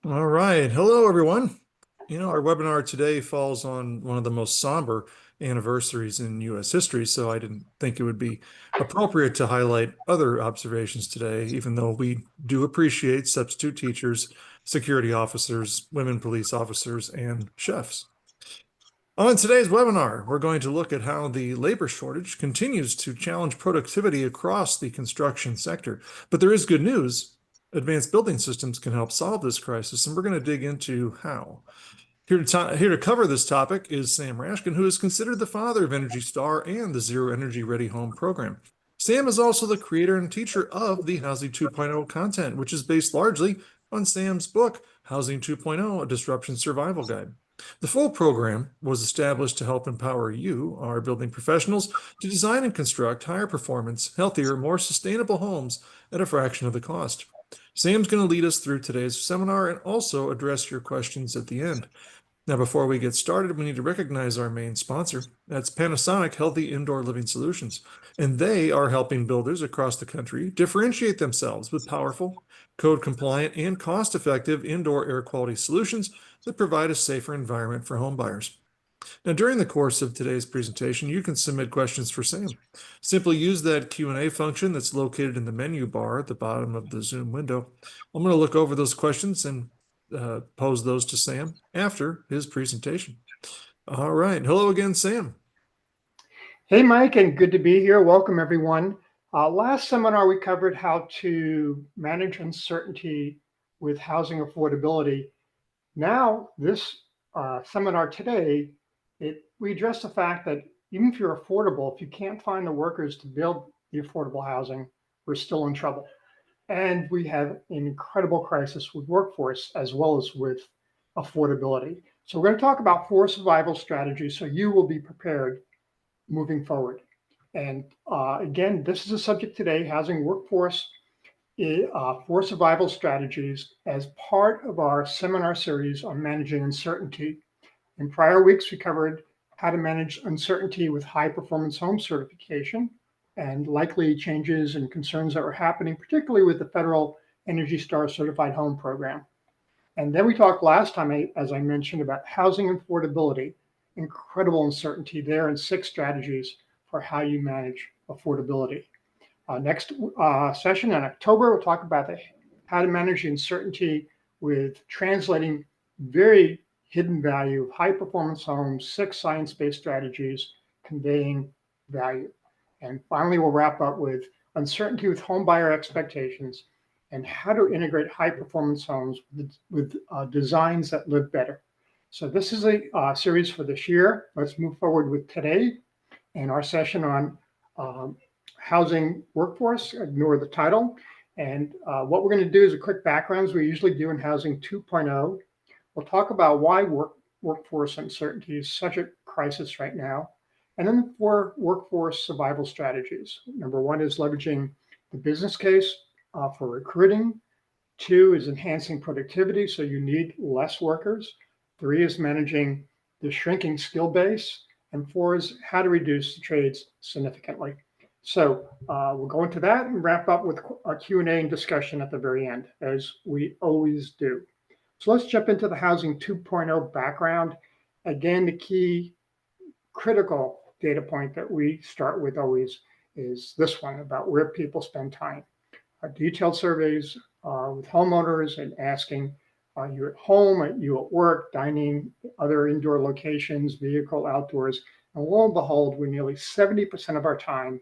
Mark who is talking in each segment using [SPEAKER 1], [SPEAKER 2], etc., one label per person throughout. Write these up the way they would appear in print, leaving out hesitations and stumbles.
[SPEAKER 1] All right. Hello, everyone. Our webinar today falls on one of the most somber anniversaries in U.S. history, so I didn't think it would be appropriate to highlight other observations today, even though we do appreciate substitute teachers, security officers, women police officers, and chefs. On today's webinar, we're going to look at how the labor shortage continues to challenge productivity across the construction sector. But there is good news. Advanced building systems can help solve this crisis, and we're going to dig into how. Here to cover this topic is Sam Rashkin, who is considered the father of Energy Star and the Zero Energy Ready Home program. Sam is also the creator and teacher of the Housing 2.0 content, which is based largely on Sam's book, Housing 2.0, A Disruption Survival Guide. The full program was established to help empower you, our building professionals, to design and construct higher performance, healthier, more sustainable homes at a fraction of the cost. Sam's going to lead us through today's seminar and also address your questions at the end. Now, before we get started, we need to recognize our main sponsor. That's Panasonic Healthy Indoor Living Solutions. And they are helping builders across the country differentiate themselves with powerful, code compliant, and cost effective indoor air quality solutions that provide a safer environment for home buyers. Now, during the course of today's presentation, you can submit questions for Sam. Simply use that Q&A function that's located in the menu bar at the bottom of the Zoom window. I'm going to look over those questions and pose those to Sam after his presentation. All right. Hello again, Sam.
[SPEAKER 2] Hey, Mike, and good to be here. Welcome, everyone. Last seminar, we covered how to manage uncertainty with housing affordability. Now, this seminar today, we address the fact that even if you're affordable, if you can't find the workers to build the affordable housing, we're still in trouble. And we have an incredible crisis with workforce as well as with affordability. So we're going to talk about 4 survival strategies so you will be prepared moving forward. And again, this is a subject today, housing workforce for survival strategies as part of our seminar series on managing uncertainty. In prior weeks, we covered how to manage uncertainty with high performance home certification and likely changes and concerns that were happening, particularly with the federal Energy Star certified home program. And then we talked last time, as I mentioned, about housing affordability, incredible uncertainty there, and 6 strategies for how you manage affordability. Next session in October, we'll talk about how to manage the uncertainty with translating very hidden value of high performance homes, 6 science-based strategies conveying value. And finally, we'll wrap up with uncertainty with home buyer expectations and how to integrate high performance homes with designs that live better. So this is a series for this year. Let's move forward with today and our session on housing workforce. Ignore the title. And what we're going to do is a quick background, as we usually do in Housing 2.0. We'll talk about why workforce uncertainty is such a crisis right now. And then 4 workforce survival strategies. Number 1 is leveraging the business case for recruiting. 2 is enhancing productivity, so you need less workers. 3 is managing the shrinking skill base. And 4 is how to reduce the trades significantly. So we'll go into that and wrap up with a Q&A and discussion at the very end, as we always do. So let's jump into the Housing 2.0 background. Again, the key critical data point that we start with always is this one about where people spend time. Detailed surveys with homeowners and asking, are you at home, are you at work, dining, other indoor locations, vehicle, outdoors? And lo and behold, we're nearly 70% of our time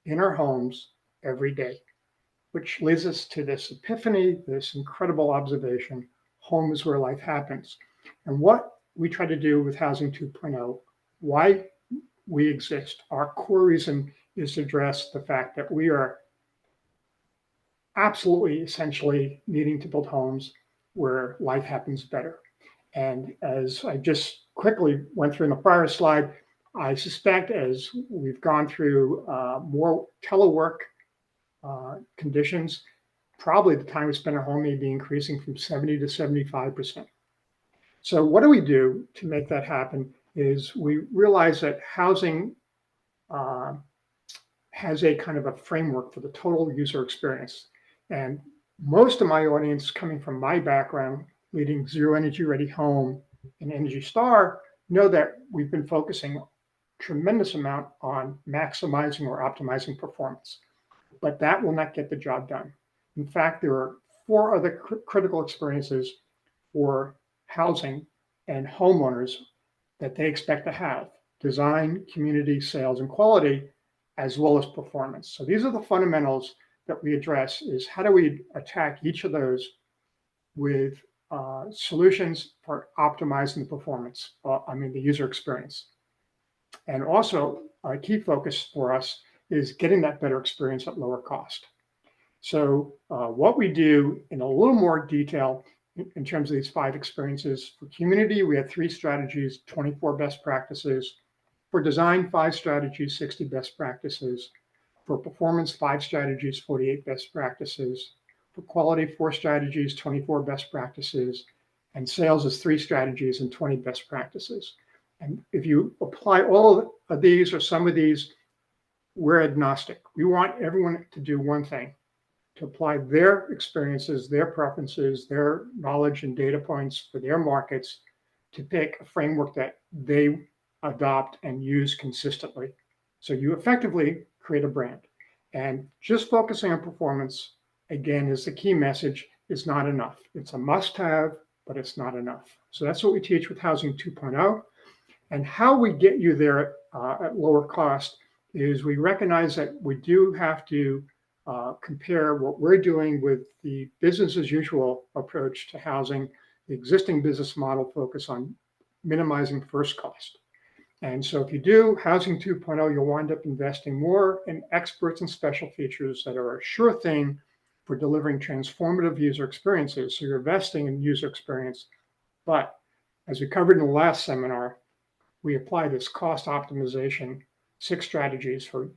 [SPEAKER 2] in our homes every day, which leads us to this epiphany, this incredible observation: home is where life happens. And what we try to do with Housing 2.0, why we exist, our core reason is to address the fact that we are absolutely essentially needing to build homes where life happens better. And as I just quickly went through in the prior slide, I suspect as we've gone through more telework conditions, probably the time we spend at home may be increasing from 70 to 75%. So what do we do to make that happen is we realize that housing has a kind of a framework for the total user experience. And most of my audience coming from my background, leading Zero Energy Ready Home and Energy Star, know that we've been focusing a tremendous amount on maximizing or optimizing performance, but that will not get the job done. In fact, there are four other critical experiences for housing and homeowners that they expect to have: design, community, sales, and quality, as well as performance. So these are the fundamentals that we address: is how do we attack each of those with solutions for optimizing the performance, the user experience. And also a key focus for us is getting that better experience at lower cost. So what we do in a little more detail in terms of these 5 experiences: for community, we have 3 strategies, 24 best practices. For design, 5 strategies, 60 best practices. For performance, 5 strategies, 48 best practices. For quality, 4 strategies, 24 best practices. And sales is 3 strategies and 20 best practices. And if you apply all of these or some of these, we're agnostic. We want everyone to do one thing: to apply their experiences, their preferences, their knowledge and data points for their markets to pick a framework that they adopt and use consistently. So you effectively create a brand. And just focusing on performance, again, is the key message, is not enough. It's a must-have, but it's not enough. So that's what we teach with Housing 2.0. And how we get you there at lower cost is we recognize that we do have to compare what we're doing with the business as usual approach to housing, the existing business model focus on minimizing first cost. And so if you do Housing 2.0, you'll wind up investing more in experts and special features that are a sure thing for delivering transformative user experiences. So you're investing in user experience. But as we covered in the last seminar, we apply this cost optimization, 6 strategies for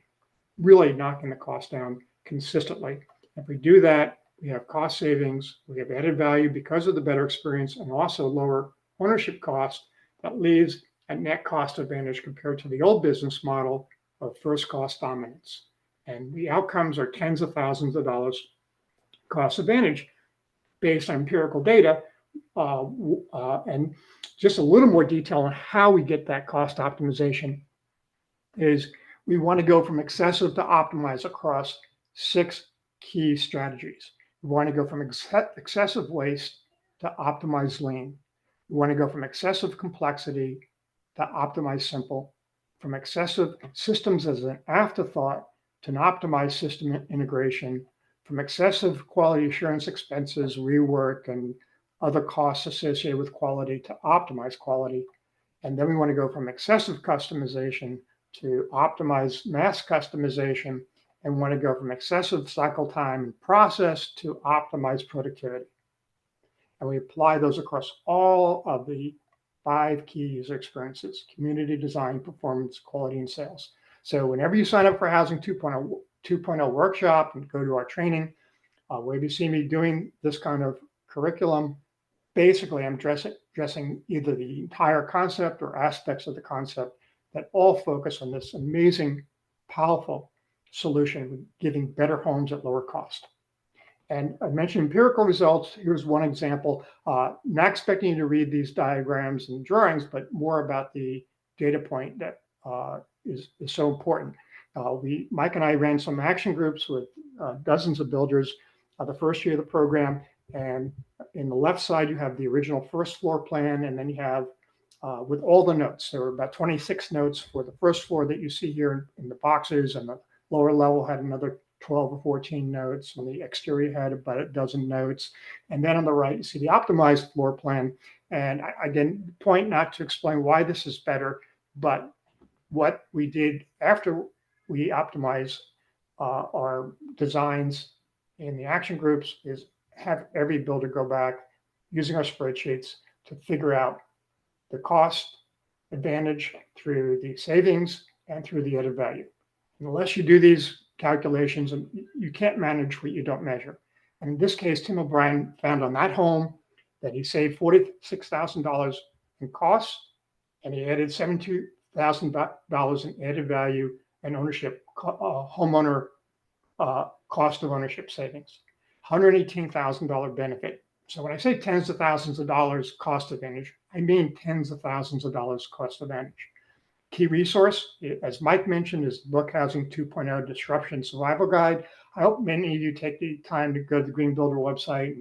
[SPEAKER 2] really knocking the cost down consistently. If we do that, we have cost savings, we have added value because of the better experience, and also lower ownership cost that leaves a net cost advantage compared to the old business model of first cost dominance. And the outcomes are tens of thousands of dollars cost advantage based on empirical data. And just a little more detail on how we get that cost optimization is we want to go from excessive to optimize across 6 key strategies. We want to go from excessive waste to optimize lean. We want to go from excessive complexity to optimize simple, from excessive systems as an afterthought to an optimized system integration, from excessive quality assurance expenses, rework, and other costs associated with quality to optimize quality. And then we want to go from excessive customization to optimize mass customization, and want to go from excessive cycle time and process to optimize productivity. And we apply those across all of the 5 key user experiences: community, design, performance, quality, and sales. So whenever you sign up for Housing 2.0 workshop and go to our training, where you see me doing this kind of curriculum, basically I'm addressing either the entire concept or aspects of the concept that all focus on this amazing, powerful solution, giving better homes at lower cost. And I mentioned empirical results. Here's one example. Not expecting you to read these diagrams and drawings, but more about the data point that is so important. Mike and I ran some action groups with dozens of builders the first year of the program. And in the left side, you have the original first floor plan, and then you have with all the notes. There were about 26 notes for the first floor that you see here in the boxes, and the lower level had another 12 or 14 notes, and the exterior had about a dozen notes. And then on the right, you see the optimized floor plan. And again, point not to explain why this is better, but what we did after we optimize our designs in the action groups is have every builder go back using our spreadsheets to figure out the cost advantage through the savings and through the added value. Unless you do these calculations, and you can't manage what you don't measure. And in this case, Tim O'Brien found on that home that he saved $46,000 in costs, and he added $72,000 in added value and ownership, homeowner cost of ownership savings, $118,000 benefit So when I say tens of thousands of dollars cost advantage, I mean tens of thousands of dollars cost advantage. Key resource, as Mike mentioned, is the book Housing 2.0 Disruption Survival Guide. I hope many of you take the time to go to the Green Builder website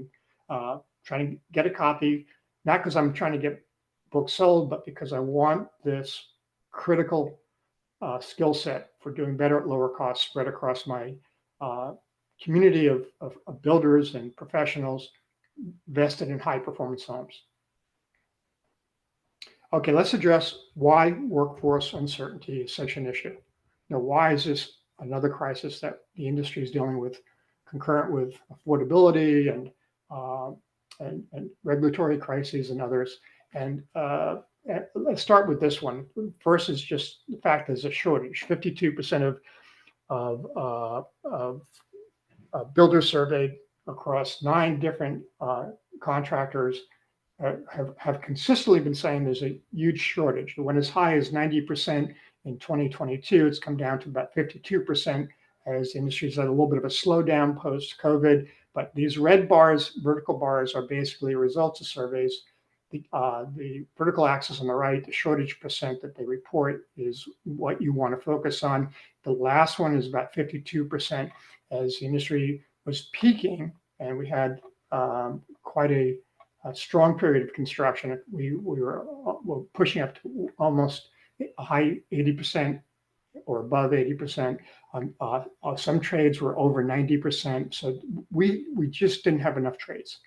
[SPEAKER 2] and try to get a copy, not because I'm trying to get books sold, but because I want this critical skill set for doing better at lower cost spread across my community of builders and professionals vested in high performance homes. Okay, let's address why workforce uncertainty is such an issue. Now, why is this another crisis that the industry is dealing with, concurrent with affordability and regulatory crises and others? And let's start with this one. First is just the fact there's a shortage. 52% of builders surveyed across 9 different contractors have consistently been saying there's a huge shortage. It went as high as 90% in 2022. It's come down to about 52% as the industry's had a little bit of a slowdown post-COVID. But these red bars, vertical bars, are basically results of surveys. The vertical axis on the right, the shortage percent that they report, is what you want to focus on. The last one is about 52% as the industry was peaking, and we had quite a strong period of construction. We were pushing up to almost a high 80% or above 80%. Some trades were over 90%. So we just didn't have enough trades.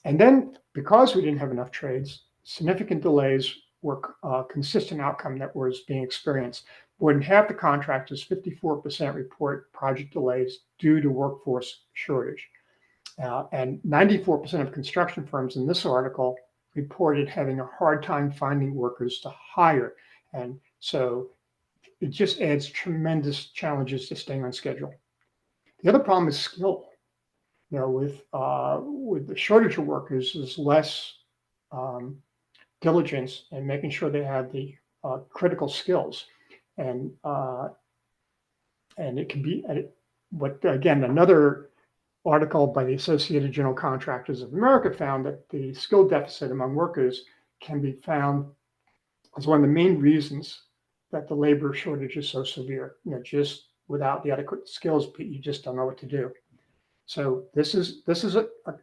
[SPEAKER 2] And then because we didn't have enough trades, significant delays were a consistent outcome that was being experienced. More than half the contractors, 54%, report project delays due to workforce shortage. And 94% of construction firms in this article reported having a hard time finding workers to hire. And so it just adds tremendous challenges to staying on schedule. The other problem is skill. You know, with the shortage of workers, there's less diligence in making sure they have the critical skills. And it can be, but again, another article by the Associated General Contractors of America found that the skill deficit among workers can be found as one of the main reasons that the labor shortage is so severe. You know, just without the adequate skills, you just don't know what to do. So this is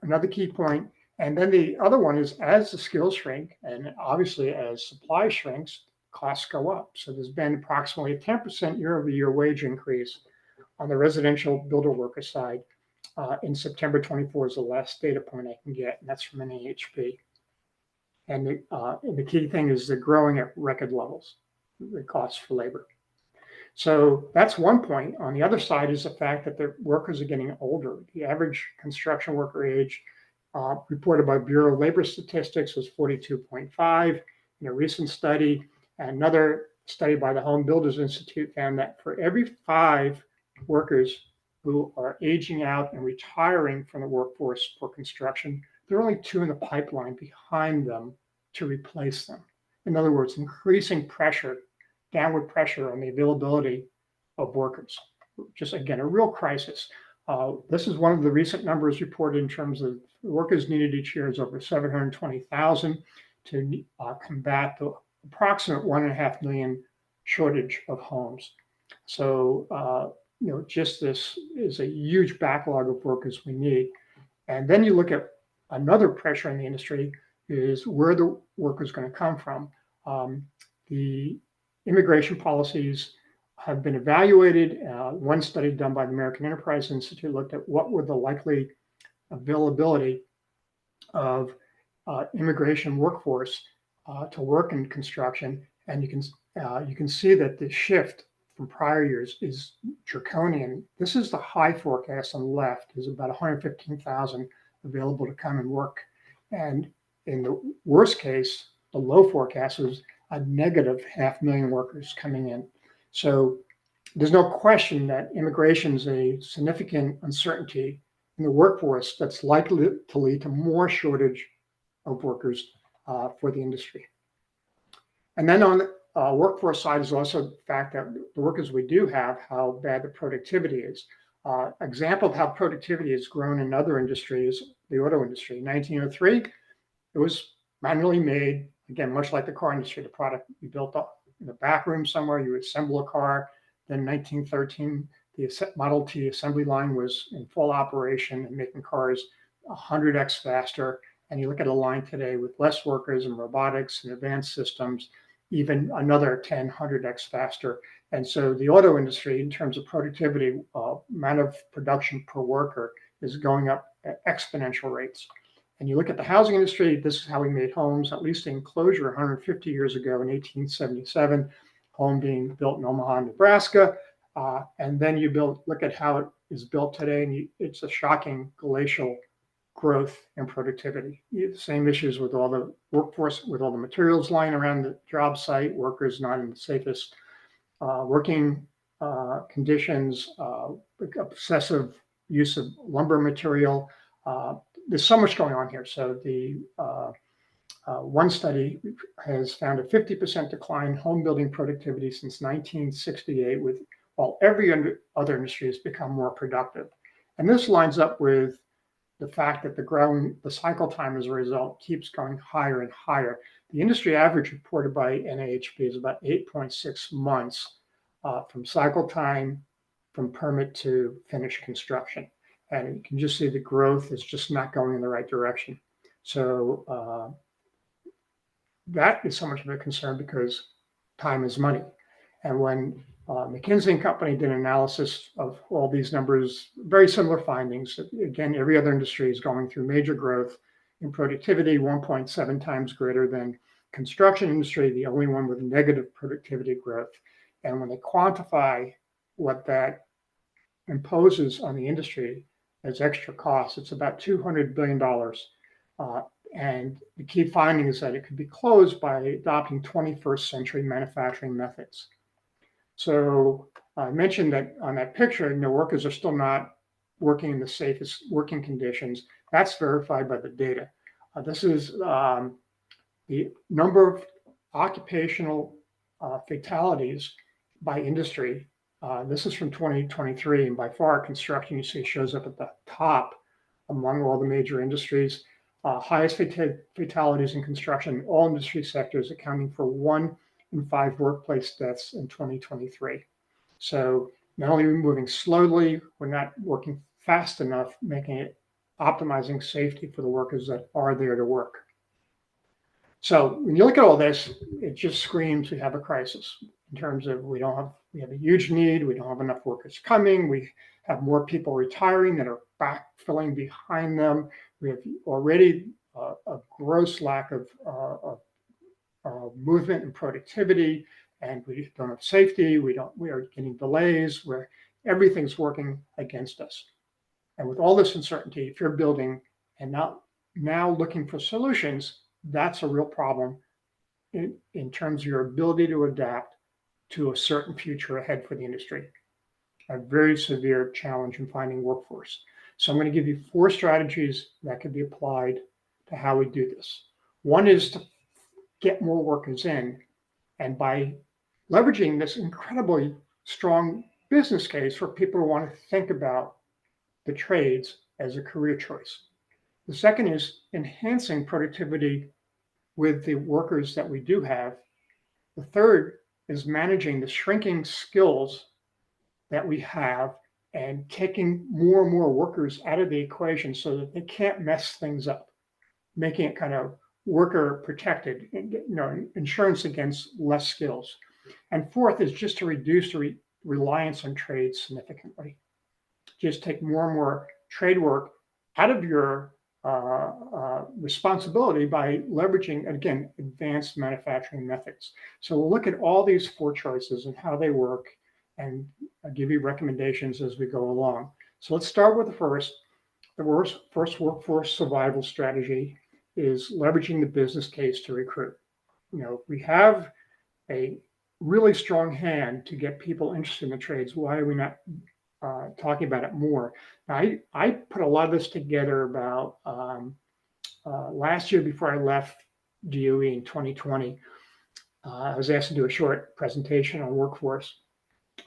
[SPEAKER 2] another key point. And then the other one is, as the skills shrink, and obviously as supply shrinks, costs go up. So there's been approximately a 10% year-over-year wage increase on the residential builder worker side. In September 24 is the last data point I can get, and that's from NAHB. And the key thing is they're growing at record levels, the costs for labor. So that's one point. On the other side is the fact that the workers are getting older. The average construction worker age reported by Bureau of Labor Statistics was 42.5. In a recent study, another study by the Home Builders Institute found that for every 5 workers who are aging out and retiring from the workforce for construction, there are only 2 in the pipeline behind them to replace them. In other words, increasing pressure, downward pressure on the availability of workers. Just again, a real crisis. This is one of the recent numbers reported in terms of workers needed each year is over 720,000 to combat the approximate 1.5 million shortage of homes. So, you know, just this is a huge backlog of workers we need. And then you look at another pressure in the industry is where the workers going to come from. The immigration policies have been evaluated. One study done by the American Enterprise Institute looked at what were the likely availability of immigration workforce to work in construction, and you can see that the shift from prior years is draconian. This is the high forecast on the left, is about 115,000 available to come and work, and in the worst case, the low forecast was a negative 500,000 workers coming in. So there's no question that immigration is a significant uncertainty in the workforce that's likely to lead to more shortage of workers for the industry. And then on the workforce side is also the fact that the workers we do have, how bad the productivity is. Example of how productivity has grown in other industries, the auto industry. In 1903, it was manually made, again, much like the car industry. The product you built up in the back room somewhere, you assemble a car. Then 1913, the Model T assembly line was in full operation and making cars 100x faster. And you look at a line today with less workers and robotics and advanced systems, even another 10, 100x faster. And so the auto industry, in terms of productivity, amount of production per worker is going up at exponential rates. And you look at the housing industry, this is how we made homes, at least in enclosure 150 years ago in 1877, home being built in Omaha, Nebraska. And then you look at how it is built today, and it's a shocking glacial growth and productivity. The same issues with all the workforce, with all the materials lying around the job site, workers not in the safest working conditions, obsessive use of lumber material. There's so much going on here. So the one study has found a 50% decline in home building productivity since 1968, while every other industry has become more productive. And this lines up with the fact that the cycle time as a result keeps going higher and higher. The industry average reported by NAHB is about 8.6 months from cycle time from permit to finished construction. And you can just see the growth is just not going in the right direction. So that is so much of a concern because time is money. And when McKinsey Company did an analysis of all these numbers, very similar findings. Again, every other industry is going through major growth in productivity, 1.7 times greater than construction industry, the only one with negative productivity growth. And when they quantify what that imposes on the industry as extra costs, it's about $200 billion. And the key finding is that it could be closed by adopting 21st century manufacturing methods. So I mentioned that on that picture, workers are still not working in the safest working conditions. That's verified by the data. This is the number of occupational fatalities by industry. This is from 2023, and by far construction, you see, shows up at the top among all the major industries. Highest fatalities in construction, all industry sectors, accounting for 1 in 5 workplace deaths in 2023. So not only are we moving slowly, we're not working fast enough, making it optimizing safety for the workers that are there to work. So when you look at all this, it just screams we have a crisis in terms of we have a huge need, we don't have enough workers coming, we have more people retiring that are backfilling behind them. We have already a gross lack of movement and productivity, and we don't have safety. We are getting delays where everything's working against us. And with all this uncertainty, if you're building and now looking for solutions, that's a real problem in terms of your ability to adapt to a certain future ahead for the industry. A very severe challenge in finding workforce. So I'm going to give you 4 strategies that can be applied to how we do this. One is to get more workers in, and by leveraging this incredibly strong business case for people who want to think about the trades as a career choice. The second is enhancing productivity with the workers that we do have. The third is managing the shrinking skills that we have and taking more and more workers out of the equation so that they can't mess things up, making it kind of worker protected, insurance against less skills. And fourth is just to reduce the reliance on trade significantly. Just take more and more trade work out of your responsibility by leveraging, again, advanced manufacturing methods. So we'll look at all these 4 choices and how they work, and I'll give you recommendations as we go along. So let's start with the first. The first workforce survival strategy is leveraging the business case to recruit. We have a really strong hand to get people interested in the trades. Why are we not talking about it more? Now, I put a lot of this together about last year before I left DOE in 2020. I was asked to do a short presentation on workforce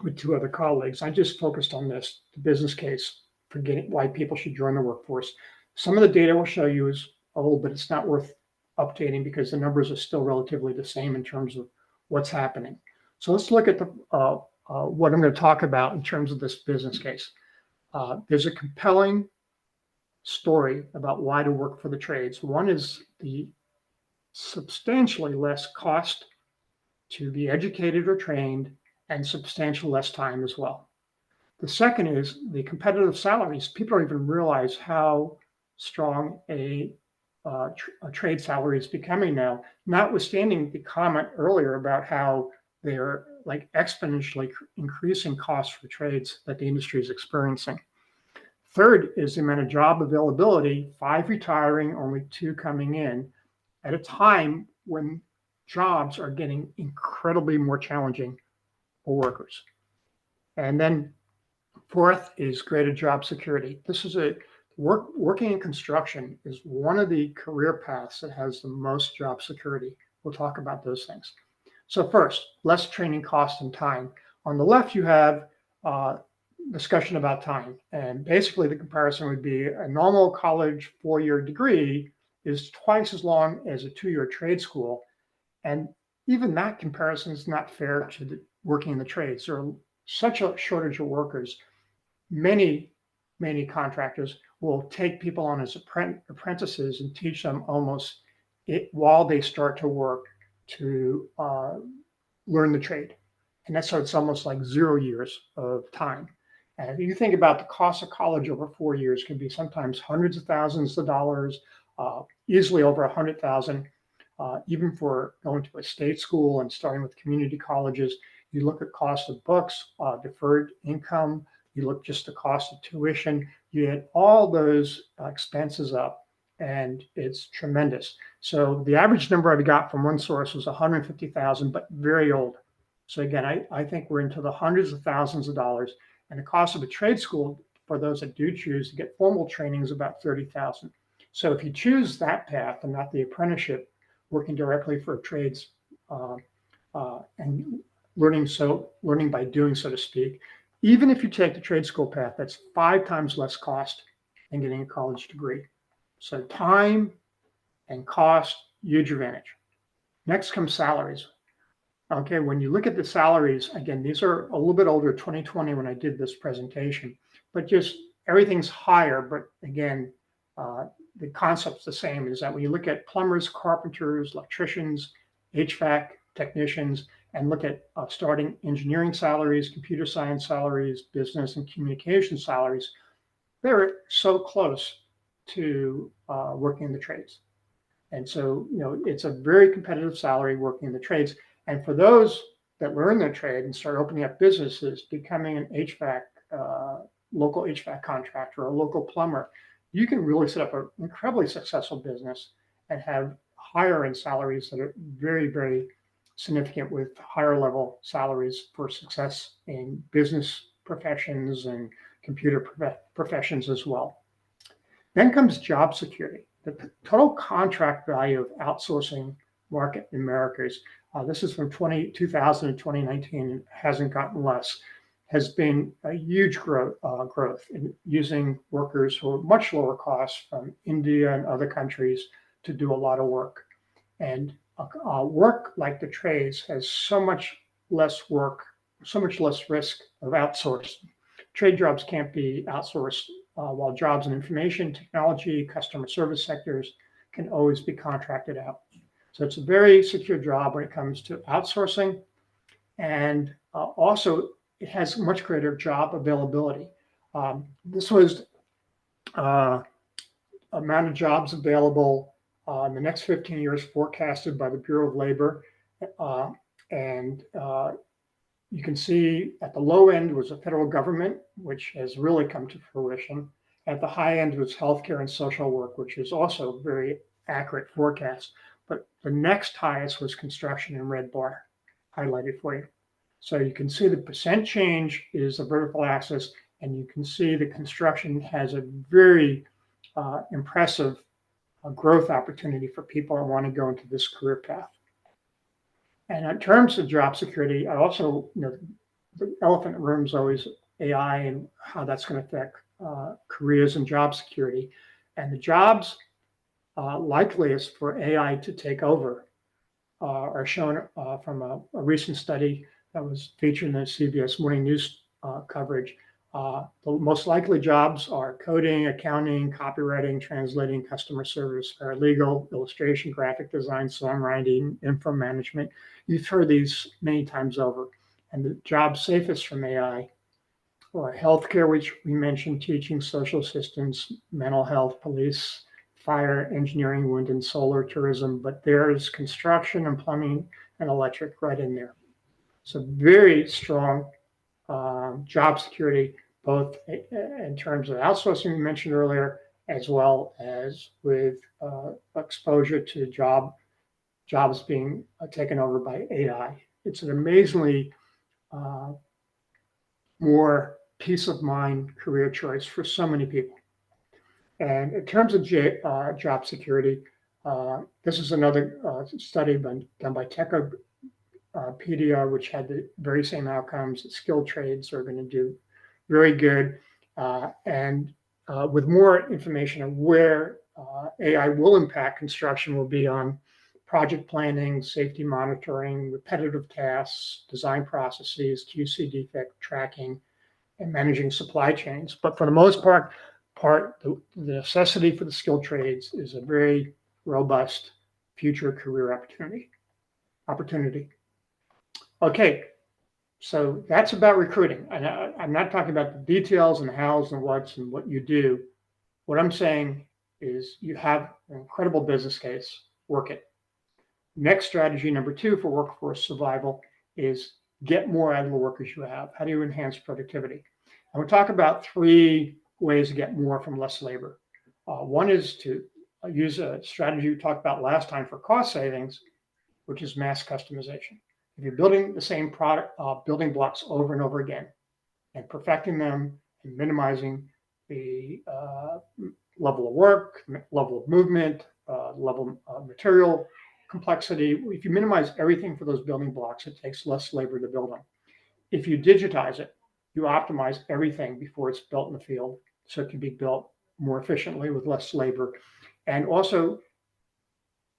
[SPEAKER 2] with 2 other colleagues. I just focused on this, the business case for why people should join the workforce. Some of the data we'll show you is old, but it's not worth updating because the numbers are still relatively the same in terms of what's happening. So let's look at what I'm going to talk about in terms of this business case. There's a compelling story about why to work for the trades. One is the substantially less cost to be educated or trained and substantially less time as well. The second is the competitive salaries. People don't even realize how strong a trade salary is becoming now, notwithstanding the comment earlier about how they're like exponentially increasing costs for trades that the industry is experiencing. Third is the amount of job availability, 5 retiring, only 2 coming in, at a time when jobs are getting incredibly more challenging for workers. And then fourth is greater job security. This is working in construction is one of the career paths that has the most job security. We'll talk about those things. So first, less training cost and time. On the left, you have discussion about time. And basically the comparison would be a normal college 4-year degree is twice as long as a 2-year trade school. And even that comparison is not fair to working in the trades. There are such a shortage of workers. Many contractors will take people on as apprentices and teach them almost while they start to work to learn the trade. And that's so it's almost like 0 years of time. And if you think about the cost of college over 4 years can be sometimes hundreds of thousands of dollars, easily over 100,000, even for going to a state school and starting with community colleges. You look at cost of books, deferred income, you look just the cost of tuition, you add all those expenses up, and it's tremendous. So the average number I got from one source was 150,000, but very old. So again, I think we're into the hundreds of thousands of dollars, and the cost of a trade school for those that do choose to get formal training is about 30,000. So if you choose that path and not the apprenticeship, working directly for trades and learning by doing, so to speak, even if you take the trade school path, that's 5 times less cost than getting a college degree. So time and cost, huge advantage. Next comes salaries. Okay, when you look at the salaries, again, these are a little bit older, 2020 when I did this presentation, but just everything's higher. But again, the concept's the same, is that when you look at plumbers, carpenters, electricians, HVAC technicians, and look at starting engineering salaries, computer science salaries, business and communication salaries, they're so close to working in the trades. And so, it's a very competitive salary working in the trades. And for those that learn their trade and start opening up businesses, becoming an HVAC, local HVAC contractor or a local plumber, you can really set up an incredibly successful business and have higher end salaries that are very, very significant, with higher level salaries for success in business professions and computer professions as well. Then comes job security. The total contract value of outsourcing market in America is, this is from 2000 to 2019, and hasn't gotten less, has been a huge growth in using workers who are much lower cost from India and other countries to do a lot of work. And work like the trades has so much less work, so much less risk of outsourcing. Trade jobs can't be outsourced, while jobs in information technology, customer service sectors can always be contracted out. So it's a very secure job when it comes to outsourcing. And also, it has much greater job availability. This was amount of jobs available in the next 15 years forecasted by the Bureau of Labor. And you can see at the low end was the federal government, which has really come to fruition. At the high end was healthcare and social work, which is also very accurate forecast. But the next highest was construction in red bar, highlighted for you. So you can see the percent change is the vertical axis, and you can see the construction has a very impressive growth opportunity for people who want to go into this career path. And in terms of job security, I also, the elephant in the room is always AI and how that's going to affect careers and job security. And the jobs likeliest for AI to take over are shown from a recent study that was featured in the CBS Morning News coverage. The most likely jobs are coding, accounting, copywriting, translating, customer service, paralegal, illustration, graphic design, songwriting, info management. You've heard these many times over. And the jobs safest from AI are healthcare, which we mentioned, teaching, social systems, mental health, police, fire, engineering, wind and solar, tourism, but there's construction and plumbing and electric right in there. So very strong job security, both in terms of outsourcing we mentioned earlier, as well as with exposure to jobs being taken over by AI. It's an amazingly more peace of mind career choice for so many people. And in terms of job security, this is another study done by Techopedia, which had the very same outcomes. Skilled trades are going to do very good. And with more information on where AI will impact construction will be on project planning, safety monitoring, repetitive tasks, design processes, QC defect tracking, and managing supply chains. But for the most part, the necessity for the skilled trades is a very robust future career opportunity. Okay, so that's about recruiting. And I'm not talking about the details and the hows and what's and what you do. What I'm saying is you have an incredible business case, work it. Next strategy, number 2 for workforce survival is get more out of the workers you have. How do you enhance productivity? And we'll talk about 3 ways to get more from less labor. One is to use a strategy we talked about last time for cost savings, which is mass customization. If you're building the same product, building blocks over and over again, and perfecting them and minimizing the level of work, level of movement, level of material complexity, if you minimize everything for those building blocks, it takes less labor to build them. If you digitize it, you optimize everything before it's built in the field, so it can be built more efficiently with less labor. And also,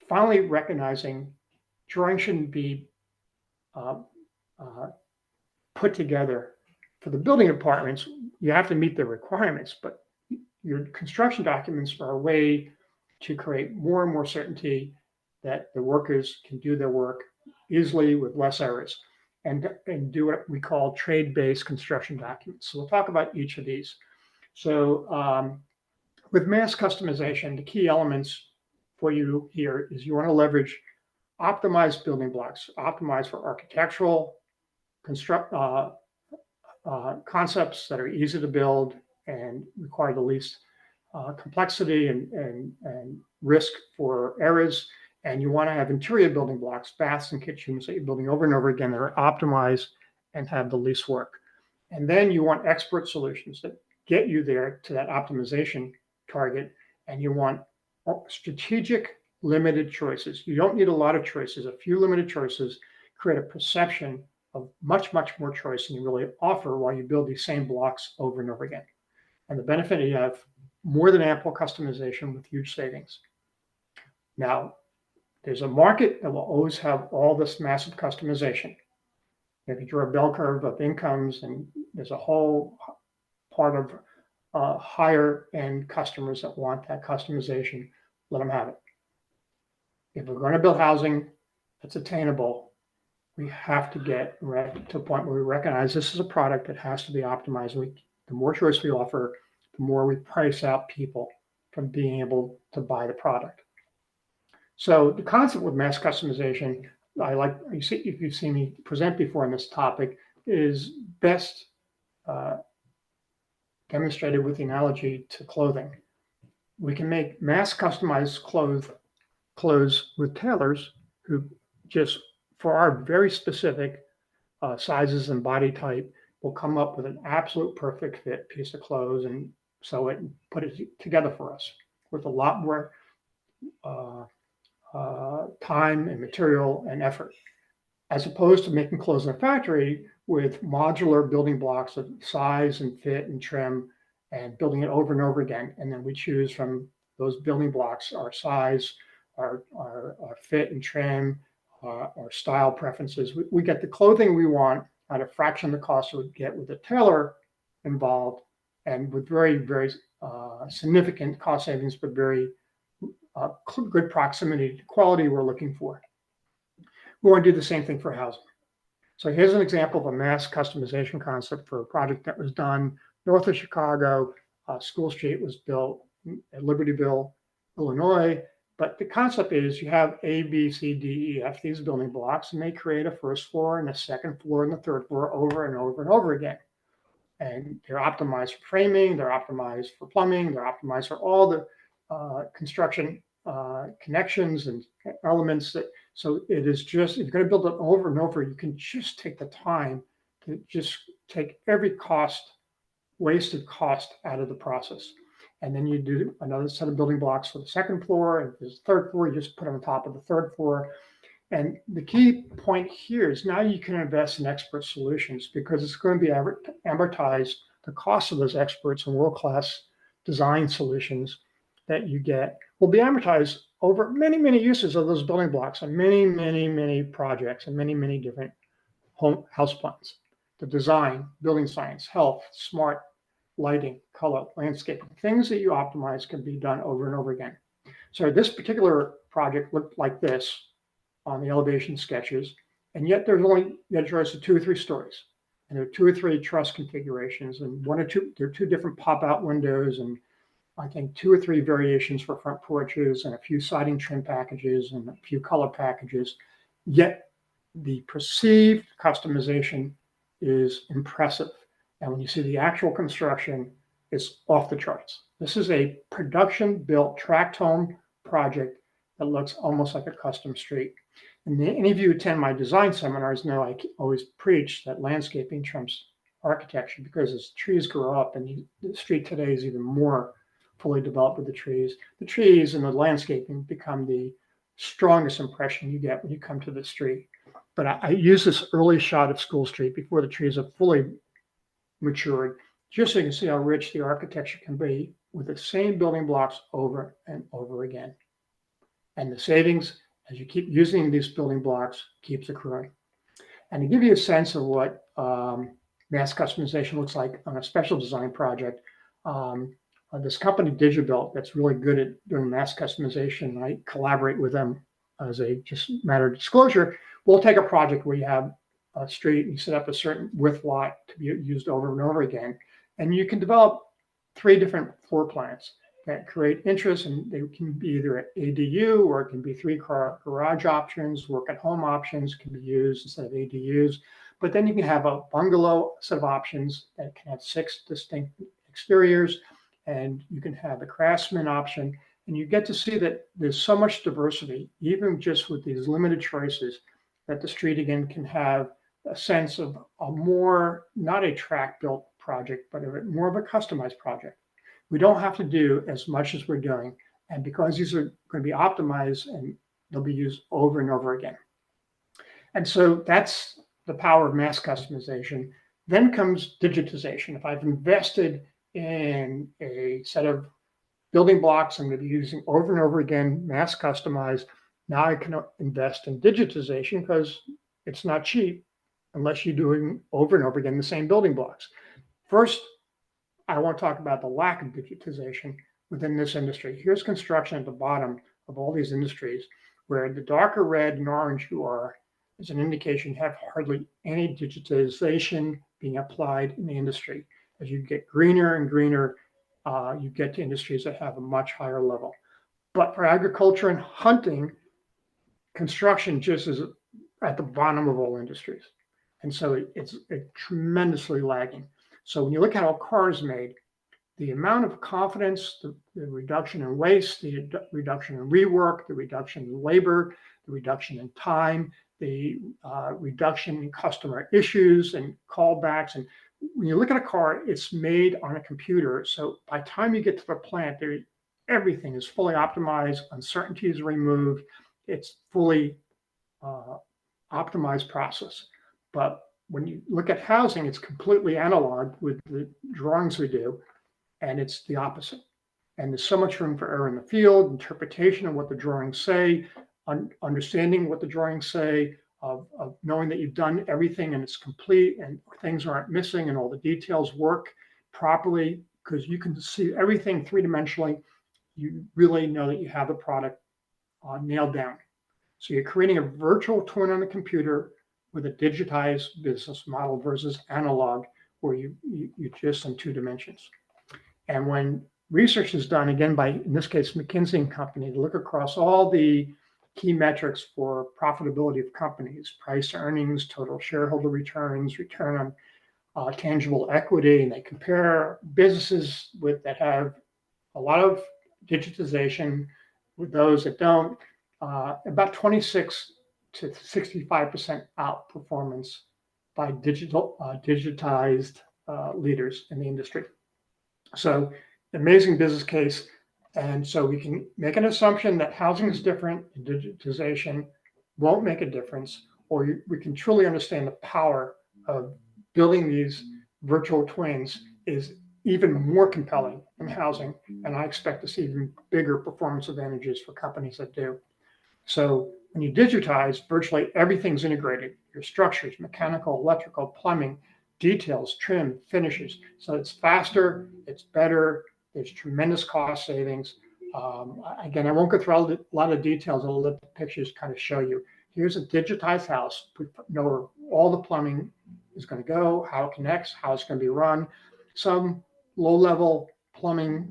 [SPEAKER 2] finally recognizing drawing shouldn't be put together for the building departments. You have to meet the requirements, but your construction documents are a way to create more and more certainty that the workers can do their work easily with less errors and do what we call trade-based construction documents. So we'll talk about each of these. So with mass customization, the key elements for you here is you want to leverage optimized building blocks, optimized for architectural concepts that are easy to build and require the least complexity and risk for errors. And you want to have interior building blocks, baths and kitchens that you're building over and over again that are optimized and have the least work. And then you want expert solutions that get you there to that optimization target. And you want strategic limited choices. You don't need a lot of choices. A few limited choices create a perception of much, much more choice than you really offer while you build these same blocks over and over again. And the benefit is you have more than ample customization with huge savings. Now, there's a market that will always have all this massive customization. If you draw a bell curve of incomes, and there's a whole part of higher end customers that want that customization, let them have it. If we're going to build housing that's attainable, we have to get to a point where we recognize this is a product that has to be optimized. The more choice we offer, the more we price out people from being able to buy the product. So the concept with mass customization, if you've seen me present before on this topic, is best demonstrated with the analogy to clothing. We can make mass customized clothes with tailors who just, for our very specific sizes and body type, will come up with an absolute perfect fit piece of clothes and sew it and put it together for us with a lot more time and material and effort, as opposed to making clothes in a factory with modular building blocks of size and fit and trim and building it over and over again. And then we choose from those building blocks, our size, our fit and trim, our style preferences. We get the clothing we want at a fraction of the cost we would get with a tailor involved, and with very, very significant cost savings, but very good proximity to quality we're looking for. We want to do the same thing for housing. So here's an example of a mass customization concept for a project that was done north of Chicago. School Street was built at Libertyville, Illinois. But the concept is you have A, B, C, D, E, F, these building blocks, and they create a first floor and a second floor and a third floor over and over and over again. And they're optimized for framing, they're optimized for plumbing, they're optimized for all the construction connections and elements. So it is just, if you're going to build it over and over, you can just take the time to just take every wasted cost out of the process. And then you do another set of building blocks for the second floor. And if there's a third floor, you just put them on top of the third floor. And the key point here is now you can invest in expert solutions, because it's going to be amortized. The cost of those experts and world-class design solutions that you get will be amortized over many, many uses of those building blocks and many, many, many projects and many, many different house plans. The design, building science, health, smart, lighting, color, landscaping, things that you optimize can be done over and over again. So this particular project looked like this on the elevation sketches, and yet there's only, you had a choice of 2 or 3 stories, and there are 2 or 3 truss configurations, and there are 2 different pop-out windows, and I think 2 or 3 variations for front porches, and a few siding trim packages, and a few color packages. Yet the perceived customization is impressive. And when you see the actual construction, it's off the charts. This is a production-built tract home project that looks almost like a custom street. And any of you who attend my design seminars know I always preach that landscaping trumps architecture, because as trees grow up, and the street today is even more fully developed with the trees and the landscaping become the strongest impression you get when you come to the street. But I use this early shot of School Street before the trees are fully matured, just so you can see how rich the architecture can be with the same building blocks over and over again. And the savings, as you keep using these building blocks, keeps accruing. And to give you a sense of what mass customization looks like on a special design project, this company Digibuilt, that's really good at doing mass customization. I collaborate with them as a just matter of disclosure. We'll take a project where you have a street and you set up a certain width lot to be used over and over again, and you can develop 3 different floor plans that create interest, and they can be either an ADU, or it can be 3-car garage options, work at home options can be used instead of ADUs. But then you can have a bungalow set of options that can have 6 distinct exteriors, and you can have a craftsman option, and you get to see that there's so much diversity, even just with these limited choices, that the street again can have a sense of a more, not a tract built project, but more of a customized project. We don't have to do as much as we're doing. And because these are going to be optimized, and they'll be used over and over again. And so that's the power of mass customization. Then comes digitization. If I've invested in a set of building blocks I'm going to be using over and over again, mass customized, now I can invest in digitization, because it's not cheap unless you're doing over and over again the same building blocks. First, I want to talk about the lack of digitization within this industry. Here's construction at the bottom of all these industries, where the darker red and orange you are is an indication you have hardly any digitization being applied in the industry. As you get greener and greener, you get to industries that have a much higher level. But for agriculture and hunting, construction just is at the bottom of all industries. And so it's tremendously lagging. So when you look at how a car is made, the amount of confidence, the reduction in waste, the reduction in rework, the reduction in labor, the reduction in time, the reduction in customer issues and callbacks. And when you look at a car, it's made on a computer. So by the time you get to the plant, everything is fully optimized, uncertainty is removed, it's fully optimized process. But when you look at housing, it's completely analog with the drawings we do, and it's the opposite. And there's so much room for error in the field, interpretation of what the drawings say, understanding what the drawings say, of knowing that you've done everything and it's complete and things aren't missing and all the details work properly, because you can see everything three-dimensionally. You really know that you have the product nailed down. So you're creating a virtual twin on the computer with a digitized business model versus analog, where you just in two dimensions. And when research is done, again, by, in this case, McKinsey Company, to look across all the key metrics for profitability of companies, price to earnings, total shareholder returns, return on tangible equity, and they compare businesses that have a lot of digitization with those that don't, about 26 to 65% outperformance by digitized leaders in the industry. So amazing business case. And so we can make an assumption that housing is different, and digitization won't make a difference, or we can truly understand the power of building these virtual twins is even more compelling in housing. And I expect to see even bigger performance advantages for companies that do. So when you digitize, virtually everything's integrated. Your structures, mechanical, electrical, plumbing, details, trim, finishes. So it's faster, it's better, there's tremendous cost savings. Again, I won't go through a lot of details. I'll let the pictures kind of show you. Here's a digitized house. We know where all the plumbing is going to go, how it connects, how it's going to be run. Some low-level plumbing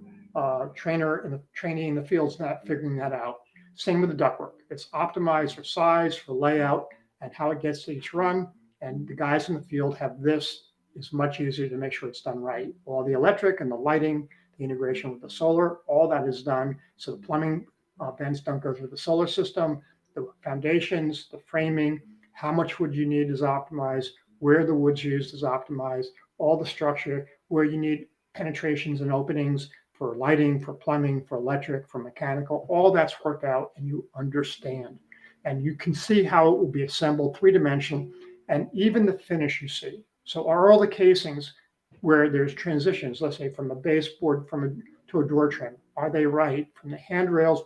[SPEAKER 2] trainee in the field's not figuring that out. Same with the ductwork. It's optimized for size, for layout, and how it gets to each run. And the guys in the field have this. It's much easier to make sure it's done right. All the electric and the lighting, the integration with the solar, all that is done. So the plumbing vents don't go through the solar system. The foundations, the framing, how much wood you need is optimized. Where the wood's used is optimized. All the structure, where you need penetrations and openings for lighting, for plumbing, for electric, for mechanical, all that's worked out and you understand. And you can see how it will be assembled three-dimensional, and even the finish you see. So are all the casings where there's transitions, let's say from a baseboard to a door trim, are they right? From the handrails,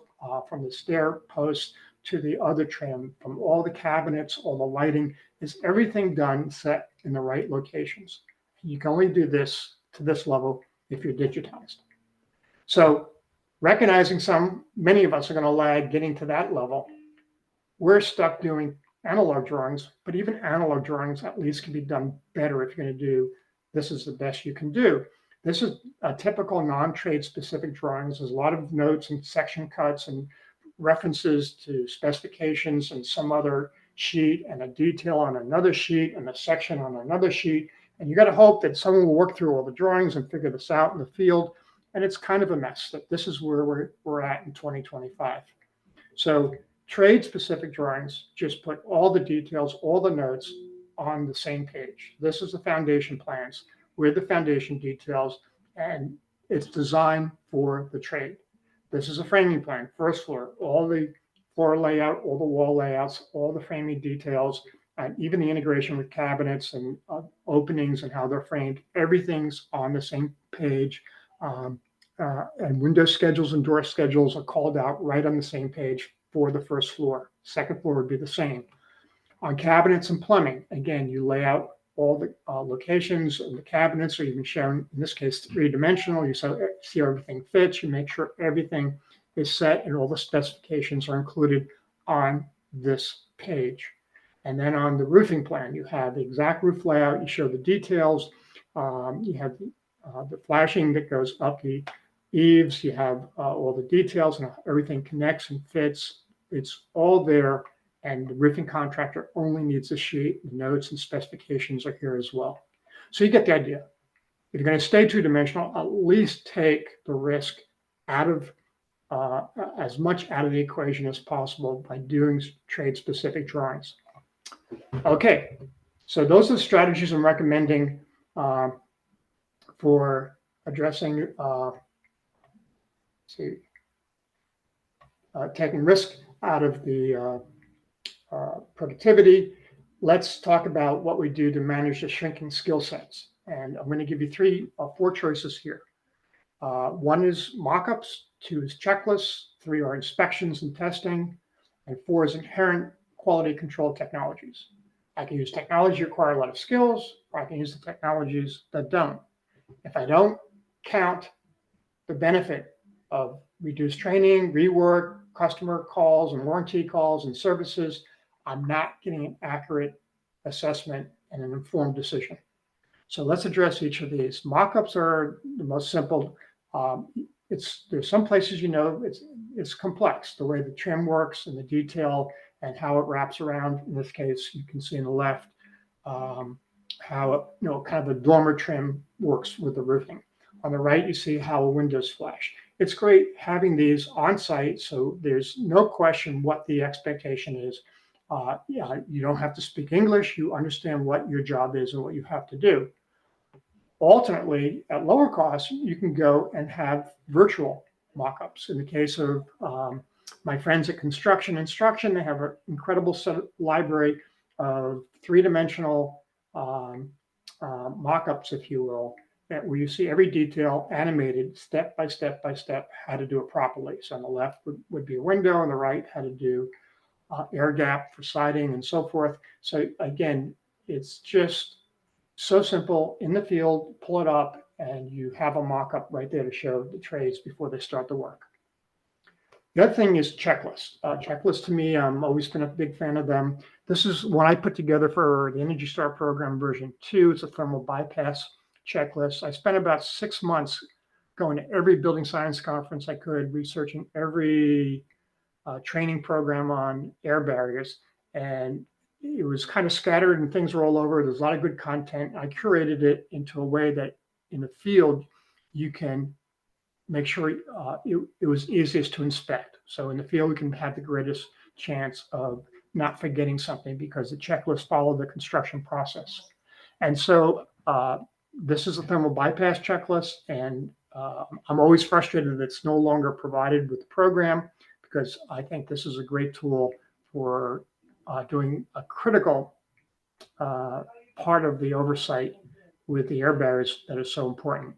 [SPEAKER 2] from the stair posts to the other trim, from all the cabinets, all the lighting, is everything done, set in the right locations? You can only do this to this level if you're digitized. So recognizing many of us are going to lag getting to that level, we're stuck doing analog drawings, but even analog drawings at least can be done better if you're going to do, this is the best you can do. This is a typical non-trade specific drawings. There's a lot of notes and section cuts and references to specifications and some other sheet and a detail on another sheet and a section on another sheet. And you got to hope that someone will work through all the drawings and figure this out in the field. And it's kind of a mess that this is where we're at in 2025. So trade specific drawings just put all the details, all the notes on the same page. This is the foundation plans with the foundation details, and it's designed for the trade. This is a framing plan, first floor, all the floor layout, all the wall layouts, all the framing details, and even the integration with cabinets and openings and how they're framed. Everything's on the same page. And window schedules and door schedules are called out right on the same page for the first floor. Second floor would be the same. On cabinets and plumbing, again, you lay out all the locations of the cabinets are even shown, in this case, three-dimensional. You see everything fits. You make sure everything is set and all the specifications are included on this page. And then on the roofing plan, you have the exact roof layout. You show the details. You have the flashing that goes up the eaves. You have all the details and everything connects and fits. It's all there. And the roofing contractor only needs a sheet. The notes and specifications are here as well. So you get the idea. If you're going to stay two-dimensional, at least take the risk out of as much out of the equation as possible by doing trade-specific drawings. Okay, so those are the strategies I'm recommending for addressing, taking risk out of the productivity. Let's talk about what we do to manage the shrinking skill sets. And I'm going to give you four choices here. One is mock-ups, two is checklists, three are inspections and testing, and four is inherent quality control technologies. I can use technology that require a lot of skills, or I can use the technologies that don't. If I don't count the benefit of reduced training, rework, customer calls and warranty calls and services, I'm not getting an accurate assessment and an informed decision. So let's address each of these. Mockups are the most simple. There's some places it's complex, the way the trim works and the detail and how it wraps around. In this case, you can see on the left how kind of a dormer trim works with the roofing. On the right, you see how a windows flash. It's great having these on site, so there's no question what the expectation is. You don't have to speak English. You understand what your job is and what you have to do. Ultimately, at lower cost, you can go and have virtual mock-ups. In the case of my friends at Construction Instruction, they have an incredible library of three-dimensional mock-ups, if you will, where you see every detail animated step by step by step, how to do it properly. So on the left would be a window, on the right, how to do air gap for siding and so forth. So again, it's just so simple in the field, pull it up, and you have a mock-up right there to show the trades before they start the work. The other thing is checklists. Checklists to me, I'm always been a big fan of them. This is one I put together for the Energy Star program version 2. It's a thermal bypass checklist. I spent about 6 months going to every building science conference I could, researching every training program on air barriers. And it was kind of scattered and things were all over. There's a lot of good content. I curated it into a way that in the field, you can make sure it was easiest to inspect. So in the field, we can have the greatest chance of not forgetting something because the checklist follow the construction process. And so this is a thermal bypass checklist, and I'm always frustrated that it's no longer provided with the program because I think this is a great tool for doing a critical part of the oversight with the air barriers that is so important.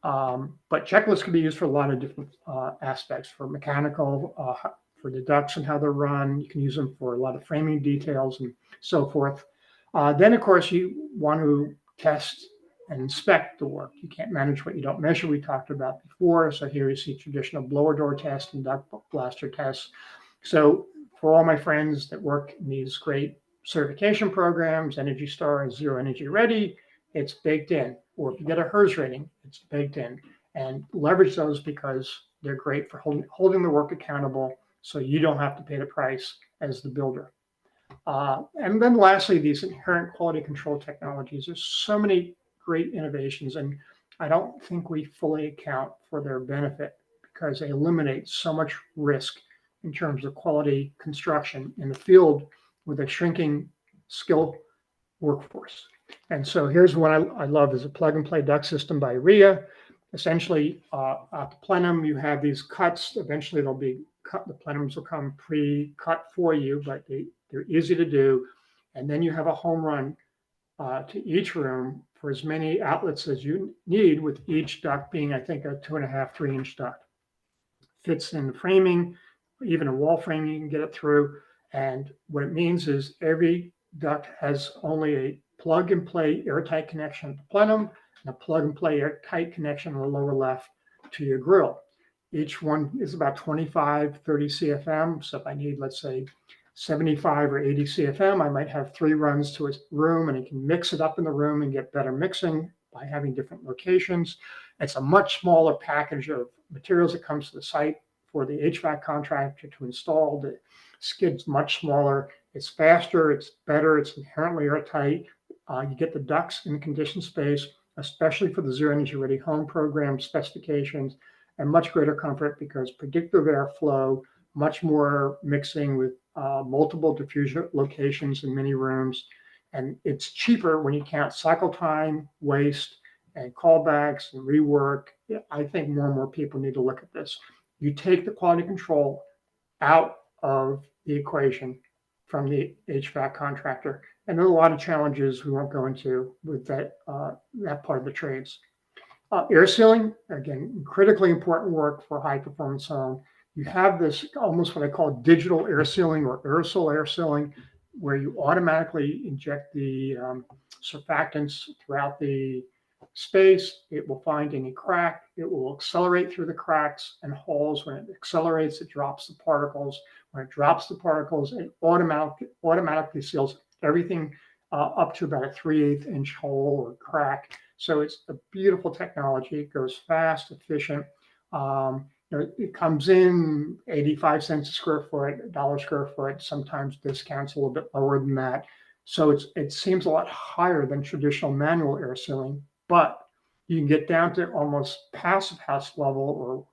[SPEAKER 2] But checklists can be used for a lot of different aspects, for mechanical, for the ducts and how they're run. You can use them for a lot of framing details and so forth. Then, of course, you want to test and inspect the work. You can't manage what you don't measure, we talked about before. So here you see traditional blower door test and duct blaster tests. So for all my friends that work in these great certification programs, Energy Star and Zero Energy Ready, it's baked in. Or if you get a HERS rating, it's baked in. And leverage those because they're great for holding the work accountable so you don't have to pay the price as the builder. And then lastly, these inherent quality control technologies. There's so many great innovations, and I don't think we fully account for their benefit because they eliminate so much risk in terms of quality construction in the field with a shrinking skill workforce. And so here's what I love is a plug and play duct system by RIA. Essentially, at the plenum, you have these cuts. Eventually, they'll be cut. The plenums will come pre-cut for you, but they're easy to do. And then you have a home run to each room for as many outlets as you need, with each duct being, I think, a 2.5, 3-inch duct. Fits in the framing, even a wall framing, you can get it through. And what it means is every duct has only a plug and play airtight connection at the plenum and a plug and play airtight connection on the lower left to your grill. Each one is about 25, 30 CFM. So if I need, let's say, 75 or 80 CFM, I might have 3 runs to a room, and you can mix it up in the room and get better mixing by having different locations. It's a much smaller package of materials that comes to the site for the HVAC contractor to install. The skid's much smaller. It's faster, it's better, it's inherently airtight. You get the ducts in the conditioned space, especially for the Zero Energy Ready Home program specifications, and much greater comfort because predictive airflow, much more mixing with multiple diffusion locations in many rooms. And it's cheaper when you count cycle time, waste, and callbacks and rework. I think more and more people need to look at this. You take the quality control out of the equation from the HVAC contractor. And there are a lot of challenges we won't go into with that part of the trades. Air sealing, again, critically important work for high performance home. You have this almost what I call digital air sealing or aerosol air sealing, where you automatically inject the surfactants throughout the space. It will find any crack. It will accelerate through the cracks and holes. When it accelerates, it drops the particles. When it drops the particles, it automatically seals everything up to about a 3/8 inch hole or crack. So it's a beautiful technology. It goes fast, efficient. It comes in 85 cents a square foot, $1 square foot. Sometimes discounts a little bit lower than that. So it seems a lot higher than traditional manual air sealing, but you can get down to almost passive house level or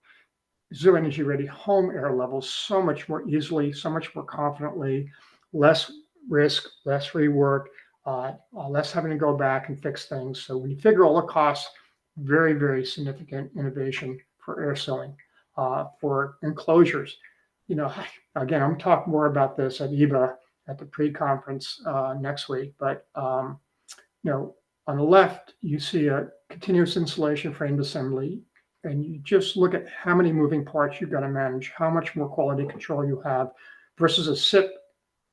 [SPEAKER 2] zero energy ready home air levels so much more easily, so much more confidently, less risk, less rework, less having to go back and fix things. So when you figure all the costs, very, very significant innovation for air sealing. For enclosures, again, I'm talking more about this at EBA at the pre-conference next week, but on the left, you see a continuous installation frame assembly, and you just look at how many moving parts you've got to manage, how much more quality control you have versus a SIP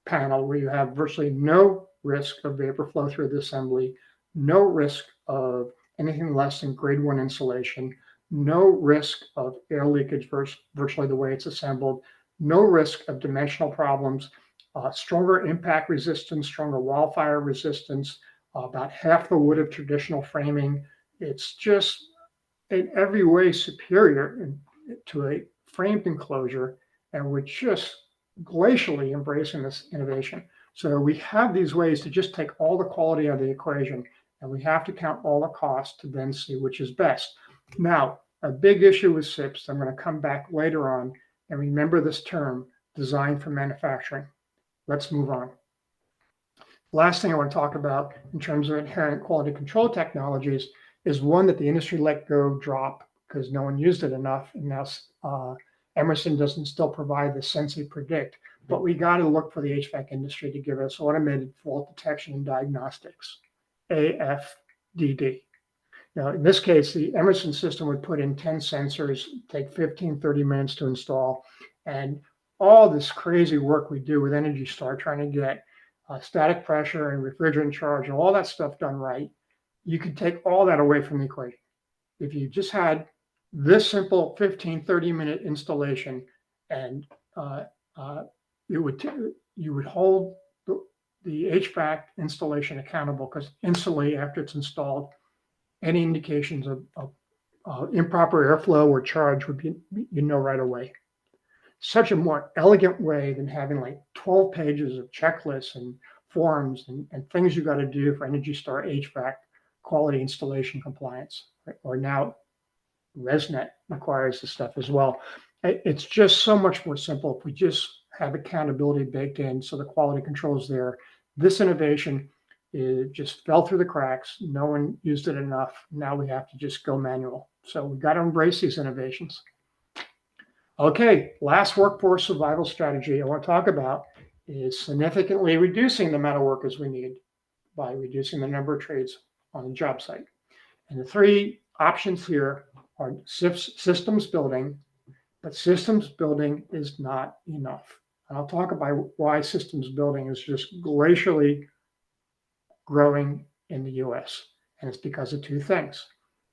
[SPEAKER 2] panel where you have virtually no risk of vapor flow through the assembly, no risk of anything less than grade 1 insulation, no risk of air leakage virtually the way it's assembled, no risk of dimensional problems, stronger impact resistance, stronger wildfire resistance, about half the wood of traditional framing. It's just in every way superior to a framed enclosure, and we're just glacially embracing this innovation. So we have these ways to just take all the quality out of the equation, and we have to count all the costs to then see which is best. Now, a big issue with SIPs, I'm going to come back later on, and remember this term, design for manufacturing. Let's move on. Last thing I want to talk about in terms of inherent quality control technologies is one that the industry let go drop because no one used it enough. And now Emerson doesn't still provide the Sensi Predict, but we got to look for the HVAC industry to give us automated fault detection and diagnostics, AFDD. Now, in this case, the Emerson system would put in 10 sensors, take 15, 30 minutes to install. And all this crazy work we do with Energy Star trying to get static pressure and refrigerant charge and all that stuff done right, you could take all that away from the equation. If you just had this simple 15, 30-minute installation and you would hold the HVAC installation accountable because instantly after it's installed, any indications of improper airflow or charge would be, right away. Such a more elegant way than having like 12 pages of checklists and forms and things you got to do for Energy Star HVAC quality installation compliance. Right? Or now ResNet requires this stuff as well. It's just so much more simple if we just have accountability baked in so the quality control is there. This innovation just fell through the cracks. No one used it enough. Now we have to just go manual. So we've got to embrace these innovations. Okay, last workforce survival strategy I want to talk about is significantly reducing the amount of workers we need by reducing the number of trades on the job site. And the three options here are systems building, but systems building is not enough. And I'll talk about why systems building is just glacially growing in the US. And it's because of two things: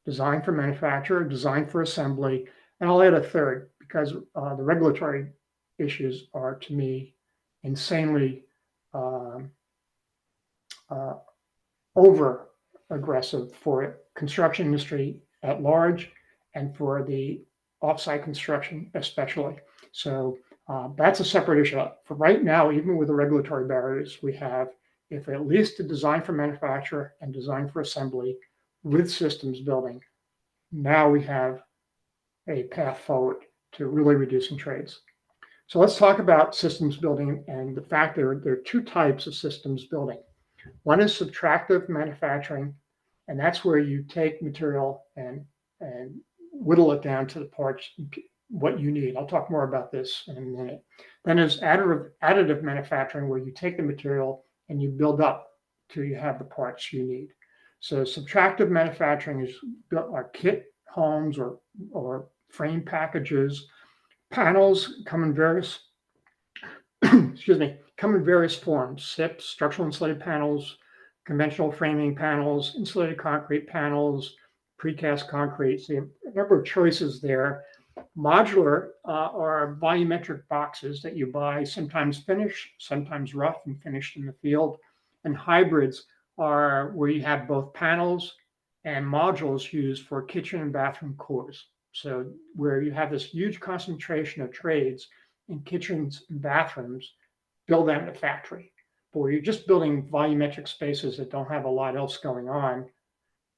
[SPEAKER 2] design for manufacture, design for assembly, and I'll add a third because the regulatory issues are, to me, insanely over aggressive for construction industry at large and for the offsite construction especially. So that's a separate issue. For right now, even with the regulatory barriers we have, if at least the design for manufacture and design for assembly with systems building, now we have a path forward to really reducing trades. So let's talk about systems building and the fact there are two types of systems building. One is subtractive manufacturing, and that's where you take material and whittle it down to the parts, what you need. I'll talk more about this in a minute. Then there's additive manufacturing, where you take the material and you build up till you have the parts you need. So subtractive manufacturing is built like kit homes or frame packages. Panels come in various excuse me, come in various forms: SIPs, structural insulated panels, conventional framing panels, insulated concrete panels, precast concrete. So you have a number of choices there. Modular are volumetric boxes that you buy, sometimes finished, sometimes rough and finished in the field. And hybrids are where you have both panels and modules used for kitchen and bathroom cores. So where you have this huge concentration of trades in kitchens and bathrooms, build that in a factory. But where you're just building volumetric spaces that don't have a lot else going on,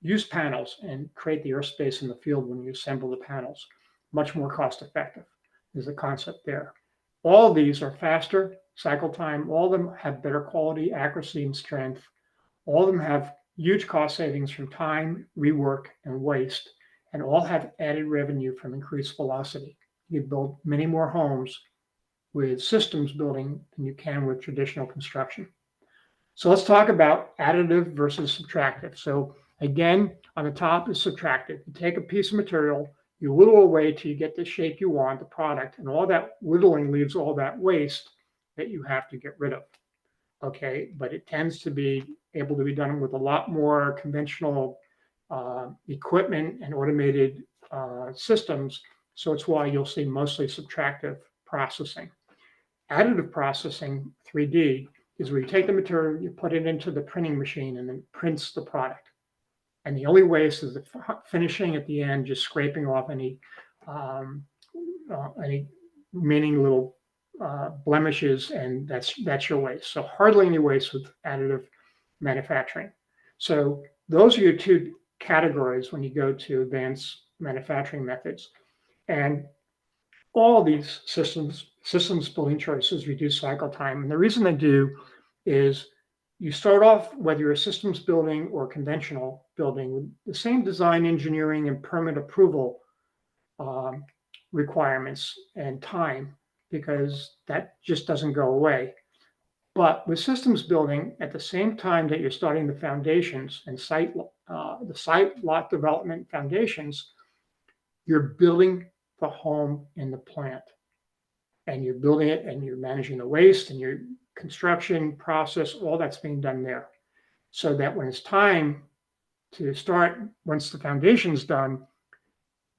[SPEAKER 2] use panels and create the airspace in the field when you assemble the panels. Much more cost effective is the concept there. All of these are faster cycle time. All of them have better quality, accuracy, and strength. All of them have huge cost savings from time, rework, and waste, and all have added revenue from increased velocity. You build many more homes with systems building than you can with traditional construction. So let's talk about additive versus subtractive. So again, on the top is subtractive. You take a piece of material, you whittle away till you get the shape you want, the product, and all that whittling leaves all that waste that you have to get rid of. Okay, but it tends to be able to be done with a lot more conventional equipment and automated systems. So it's why you'll see mostly subtractive processing. Additive processing, 3D, is where you take the material, you put it into the printing machine, and then it prints the product. And the only waste is the finishing at the end, just scraping off any remaining little blemishes, and that's your waste. So hardly any waste with additive manufacturing. So those are your two categories when you go to advanced manufacturing methods. And all these systems building choices reduce cycle time. And the reason they do is you start off, whether you're a systems building or conventional building, with the same design, engineering, and permit approval requirements and time, because that just doesn't go away. But with systems building, at the same time that you're starting the foundations and the site lot development foundations, you're building the home in the plant, and you're building it, and you're managing the waste and your construction process, all that's being done there. So that when it's time to start, once the foundation's done,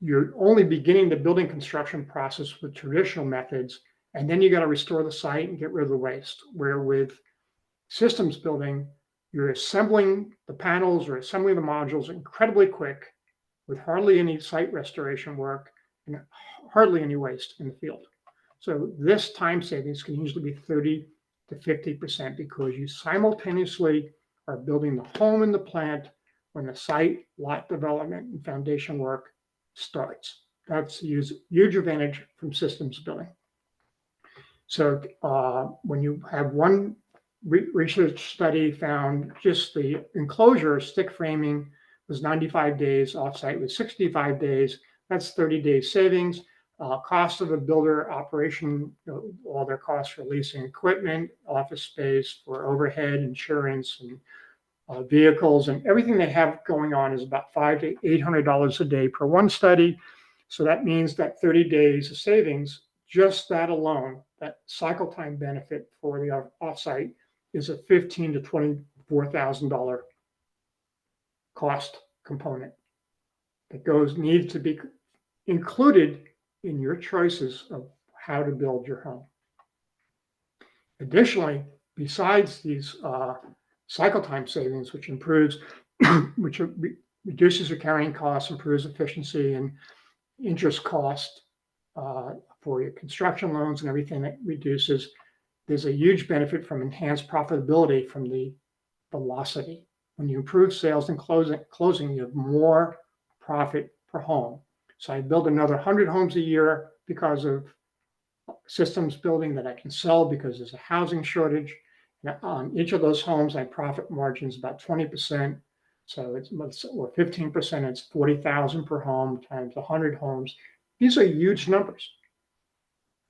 [SPEAKER 2] you're only beginning the building construction process with traditional methods, and then you got to restore the site and get rid of the waste. Where with systems building, you're assembling the panels or assembling the modules incredibly quick with hardly any site restoration work and hardly any waste in the field. So this time savings can usually be 30 to 50% because you simultaneously are building the home and the plant when the site, lot development, and foundation work starts. That's a huge advantage from systems building. So when you have one research study found just the enclosure stick framing was 95 days, offsite was 65 days. That's 30 days savings. Cost of a builder operation, all their costs for leasing equipment, office space, for overhead, insurance, and vehicles, and everything they have going on is about $500 to $800 a day per one study. So that means that 30 days of savings, just that alone, that cycle time benefit for the offsite is a $15,000 to $24,000 cost component that needs to be included in your choices of how to build your home. Additionally, besides these cycle time savings, which reduces your carrying costs, improves efficiency and interest cost for your construction loans and everything that reduces, there's a huge benefit from enhanced profitability from the velocity. When you improve sales and closing, you have more profit per home. So I build another 100 homes a year because of systems building that I can sell because there's a housing shortage. Now, on each of those homes, my profit margin is about 20%. So it's, or 15%, it's 40,000 per home times 100 homes. These are huge numbers.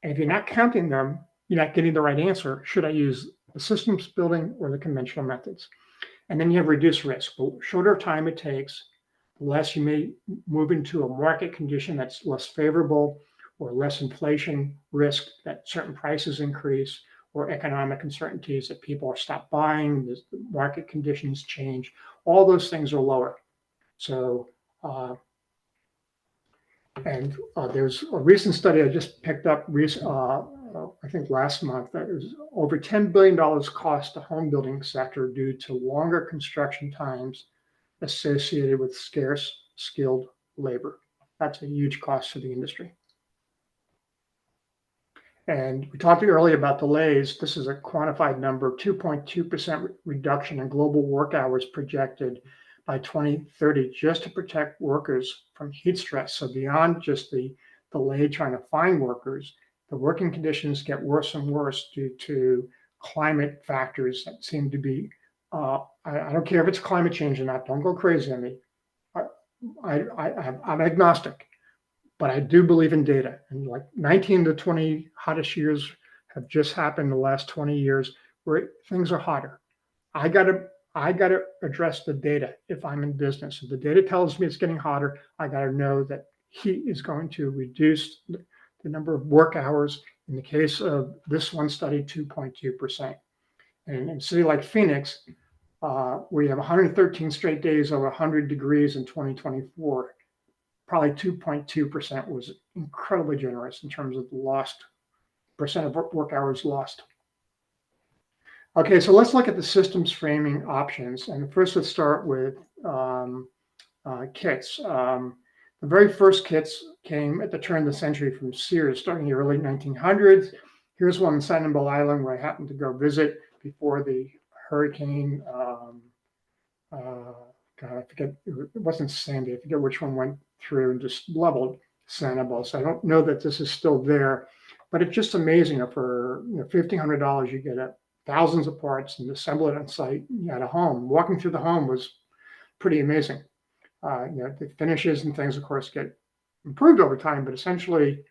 [SPEAKER 2] And if you're not counting them, you're not getting the right answer. Should I use the systems building or the conventional methods? And then you have reduced risk. The shorter time it takes, the less you may move into a market condition that's less favorable, or less inflation risk that certain prices increase, or economic uncertainties that people are stop buying, the market conditions change. All those things are lower. So, there's a recent study I just picked up, I think last month, that is over $10 billion cost the home building sector due to longer construction times associated with scarce skilled labor. That's a huge cost for the industry. And we talked earlier about delays. This is a quantified number, 2.2% reduction in global work hours projected by 2030, just to protect workers from heat stress. So beyond just the delay trying to find workers, the working conditions get worse and worse due to climate factors that seem to be, I don't care if it's climate change or not, don't go crazy on me. I'm agnostic. But I do believe in data, and like 19 to 20 hottest years have just happened in the last 20 years where things are hotter. I gotta address the data if I'm in business. If the data tells me it's getting hotter, I gotta know that heat is going to reduce the number of work hours. In the case of this one study, 2.2%. And in a city like Phoenix, we have 113 straight days over 100 degrees in 2024. Probably 2.2% was incredibly generous in terms of the lost percent of work hours lost. Okay, so let's look at the systems framing options. And first, let's start with kits. The very first kits came at the turn of the century from Sears, starting in the early 1900s. Here's one in Sanibel Island where I happened to go visit before the hurricane. God, I forget, it wasn't Sandy, I forget which one went through and just leveled Sanibel. So I don't know that this is still there, but it's just amazing. For $1,500, you get thousands of parts and assemble it on site at a home. Walking through the home was pretty amazing. The finishes and things, of course, get improved over time, but essentially,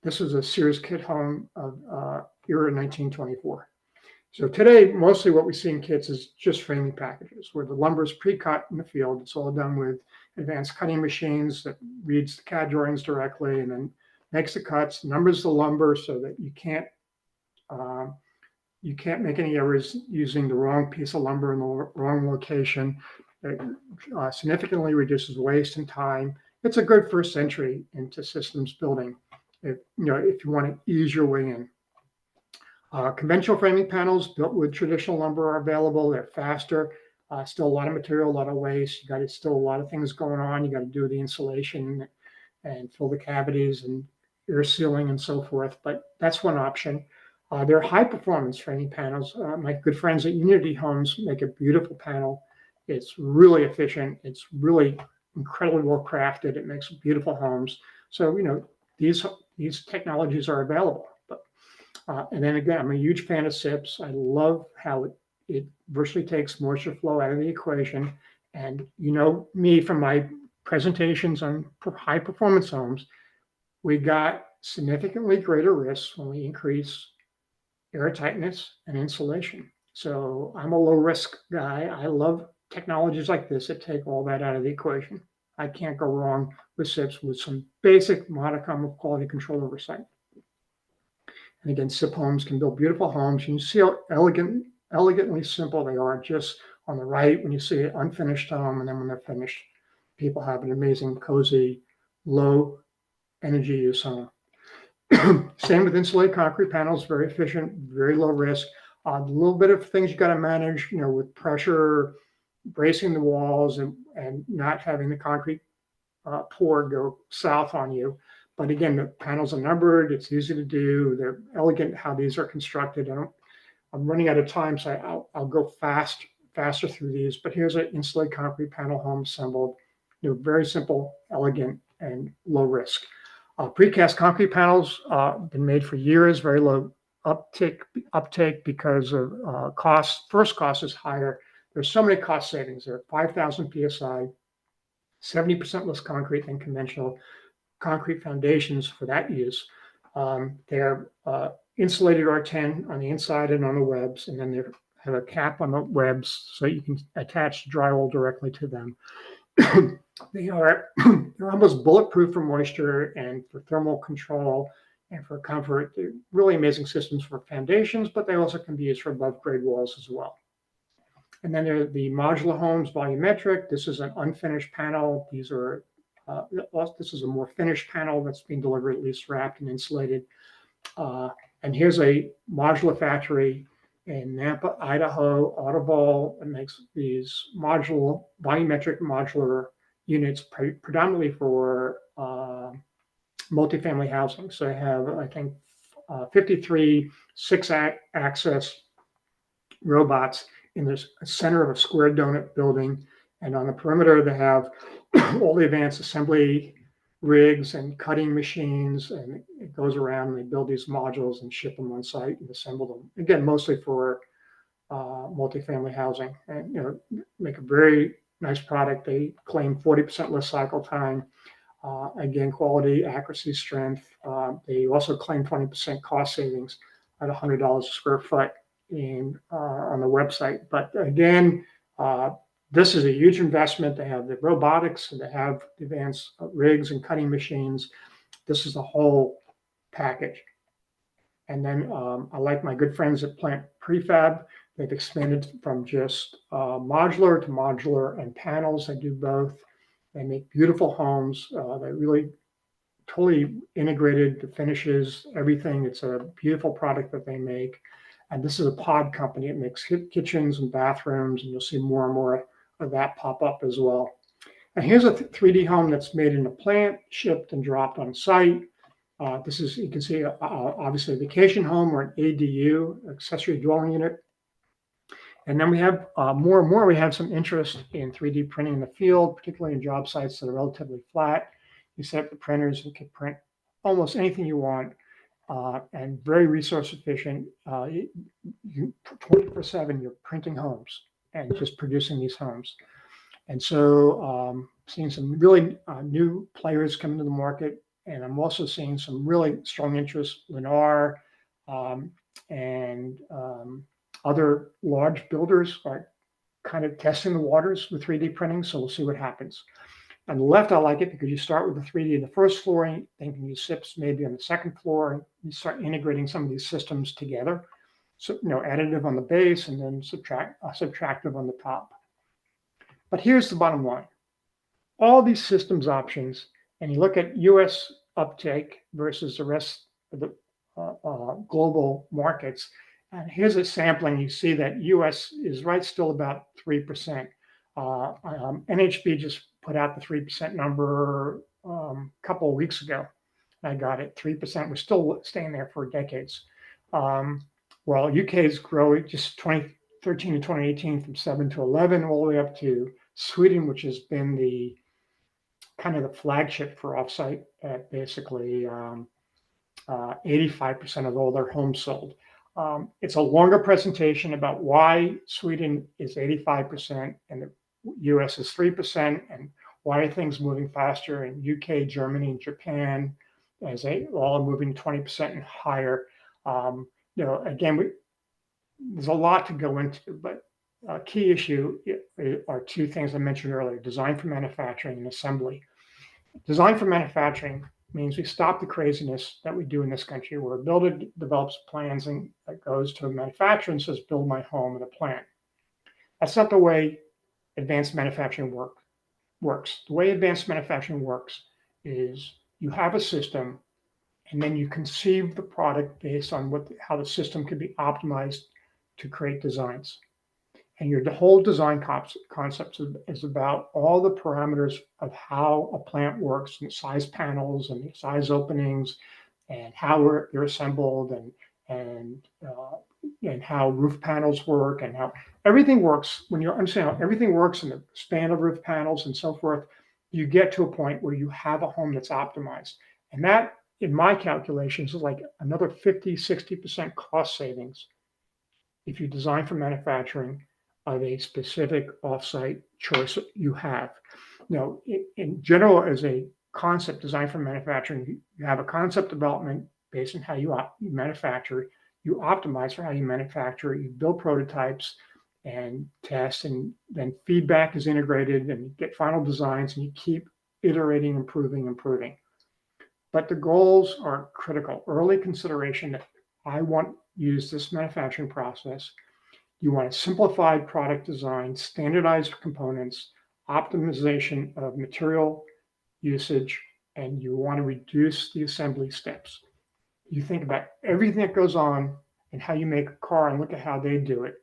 [SPEAKER 2] this was a Sears kit home of era 1924. So today, mostly what we see in kits is just framing packages where the lumber is pre-cut in the field. It's all done with advanced cutting machines that reads the CAD drawings directly and then makes the cuts, numbers the lumber so that you can't make any errors using the wrong piece of lumber in the wrong location. It significantly reduces waste and time. It's a good first entry into systems building if you want to ease your way in. Conventional framing panels built with traditional lumber are available. They're faster. Still a lot of material, a lot of waste. You got still a lot of things going on. You got to do the insulation and fill the cavities and air sealing and so forth. But that's one option. There are high performance framing panels. My good friends at Unity Homes make a beautiful panel. It's really efficient. It's really incredibly well crafted. It makes beautiful homes. So these technologies are available. And then again, I'm a huge fan of SIPs. I love how it virtually takes moisture flow out of the equation. And me from my presentations on high performance homes, we got significantly greater risks when we increase air tightness and insulation. So I'm a low risk guy. I love technologies like this that take all that out of the equation. I can't go wrong with SIPs with some basic modicum of quality control oversight. And again, SIP homes can build beautiful homes. You can see how elegantly simple they are just on the right when you see an unfinished home, and then when they're finished, people have an amazing, cozy, low energy use home. Same with insulated concrete panels, very efficient, very low risk. A little bit of things you got to manage, with pressure, bracing the walls, and not having the concrete pour go south on you. But again, the panels are numbered. It's easy to do. They're elegant how these are constructed. I'm running out of time, so I'll go faster through these. But here's an insulated concrete panel home assembled. Very simple, elegant, and low risk. Precast concrete panels been made for years. Very low uptake because of cost. First cost is higher. There's so many cost savings. They're 5,000 psi, 70% less concrete than conventional concrete foundations for that use. They're insulated R10 on the inside and on the webs, and then they have a cap on the webs so you can attach drywall directly to them. They're almost bulletproof for moisture and for thermal control and for comfort. They're really amazing systems for foundations, but they also can be used for above grade walls as well. And then there are the modular homes, volumetric. This is an unfinished panel. These are this is a more finished panel that's being delivered, at least wrapped and insulated. And here's a modular factory in Nampa, Idaho. Audubon makes these modular, volumetric modular units predominantly for multifamily housing. So they have, I think, 53 six-axis robots in the center of a square donut building. And on the perimeter, they have all the advanced assembly rigs and cutting machines, and it goes around and they build these modules and ship them on site and assemble them. Again, mostly for multifamily housing, and make a very nice product. They claim 40% less cycle time. Again, quality, accuracy, strength. They also claim 20% cost savings at $100 a square foot on the website. But again, this is a huge investment. They have the robotics, and they have advanced rigs and cutting machines. This is the whole package. And then I like my good friends at Plant Prefab. They've expanded from just modular to modular and panels. They do both. They make beautiful homes. They really totally integrated the finishes, everything. It's a beautiful product that they make. And this is a pod company. It makes kitchens and bathrooms, and you'll see more and more of that pop up as well. And here's a 3D home that's made in a plant, shipped and dropped on site. This is, you can see, obviously a vacation home or an ADU, accessory dwelling unit. And then we have more and more, we have some interest in 3D printing in the field, particularly in job sites that are relatively flat. You set up the printers and can print almost anything you want, and very resource efficient. 24/7, you're printing homes and just producing these homes. And so seeing some really new players come into the market. And I'm also seeing some really strong interest, Lennar and other large builders are kind of testing the waters with 3D printing. So we'll see what happens. On the left, I like it because you start with the 3D in the first floor, and then you SIPs maybe on the second floor, and you start integrating some of these systems together. So, additive on the base and then subtractive on the top. But here's the bottom line. All these systems options, and you look at US uptake versus the rest of the global markets, and here's a sampling. You see that US is right still about 3%. NHB just put out the 3% number a couple of weeks ago. I got it, 3%. We're still staying there for decades. Well, UK is growing just 2013 to 2018 from 7 to 11, all the way up to Sweden, which has been the kind of the flagship for offsite at basically 85% of all their homes sold. It's a longer presentation about why Sweden is 85% and the US is 3%, and why are things moving faster in UK, Germany, and Japan as they all are moving 20% and higher. Again, there's a lot to go into, but a key issue are two things I mentioned earlier: design for manufacturing and assembly. Design for manufacturing means we stop the craziness that we do in this country, where a builder develops plans and goes to a manufacturer and says, build my home in a plant. That's not the way advanced manufacturing works. The way advanced manufacturing works is you have a system, and then you conceive the product based on how the system can be optimized to create designs. And the whole design concept is about all the parameters of how a plant works, and the size panels and the size openings, and how they're assembled, and how roof panels work, and how everything works. When you understand how everything works in the span of roof panels and so forth, you get to a point where you have a home that's optimized. And that, in my calculations, is like another 50-60% cost savings if you design for manufacturing of a specific offsite choice you have. In general, as a concept design for manufacturing, you have a concept development based on how you manufacture. you optimize for how you manufacture, you build prototypes and test, and then feedback is integrated and you get final designs and you keep iterating, improving. But the goals are critical. Early consideration that I want to use this manufacturing process. You want a simplified product design, standardized components, optimization of material usage, and you want to reduce the assembly steps. You think about everything that goes on and how you make a car and look at how they do it.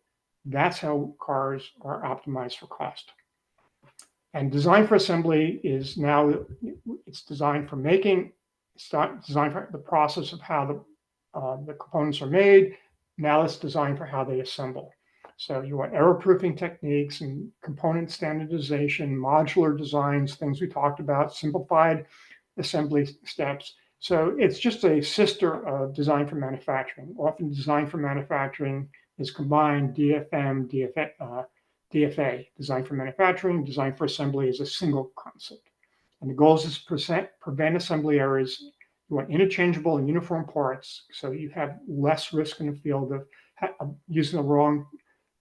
[SPEAKER 2] That's how cars are optimized for cost. And design for assembly is now, it's designed for making, it's not designed for the process of how the components are made. Now it's designed for how they assemble. So you want error-proofing techniques and component standardization, modular designs, things we talked about, simplified assembly steps. So it's just a sister of design for manufacturing. Often design for manufacturing is combined DFM, DFA, design for manufacturing, design for assembly is a single concept. And the goals is prevent assembly errors. You want interchangeable and uniform parts so you have less risk in the field of using the wrong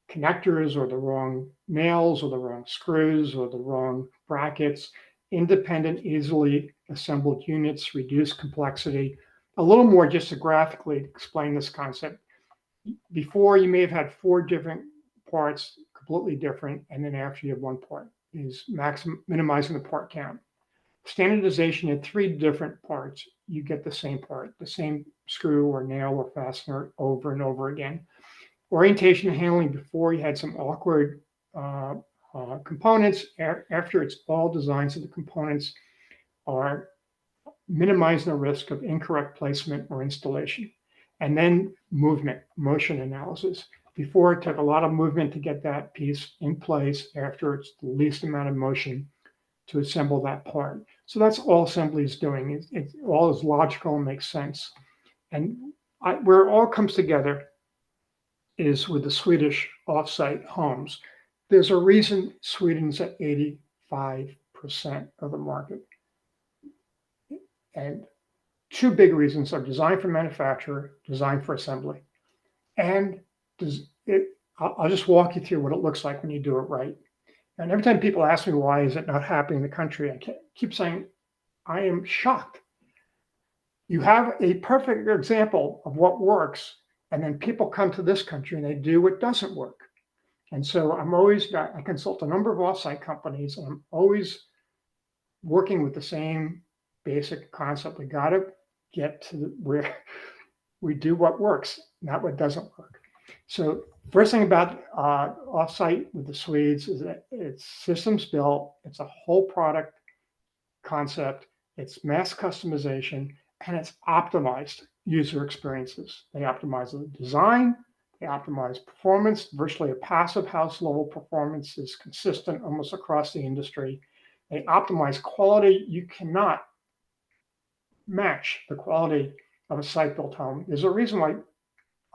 [SPEAKER 2] connectors or the wrong nails or the wrong screws or the wrong brackets. Independent, easily assembled units, reduce complexity. A little more just to graphically explain this concept. Before, you may have had 4 different parts, completely different, and then after you have 1 part, is minimizing the part count. Standardization in 3 different parts, you get the same part, the same screw or nail or fastener over and over again. Orientation and handling, before you had some awkward components. After, it's all designed so the components are minimizing the risk of incorrect placement or installation. And then motion analysis. Before, it took a lot of movement to get that piece in place. After, it's the least amount of motion to assemble that part. So that's all assembly is doing. It all is logical and makes sense. And where it all comes together is with the Swedish offsite homes. There's a reason Sweden's at 85% of the market. And 2 big reasons are design for manufacture, design for assembly. And I'll just walk you through what it looks like when you do it right. And every time people ask me why is it not happening in the country, I keep saying, I am shocked. You have a perfect example of what works, and then people come to this country and they do what doesn't work. And so I consult a number of offsite companies, and I'm always working with the same basic concept. We got to get to where we do what works, not what doesn't work. So first thing about offsite with the Swedes is that it's systems built, it's a whole product concept, it's mass customization, and it's optimized user experiences. They optimize the design, they optimize performance. Virtually a passive house level performance is consistent almost across the industry. They optimize quality. You cannot match the quality of a site-built home. There's a reason why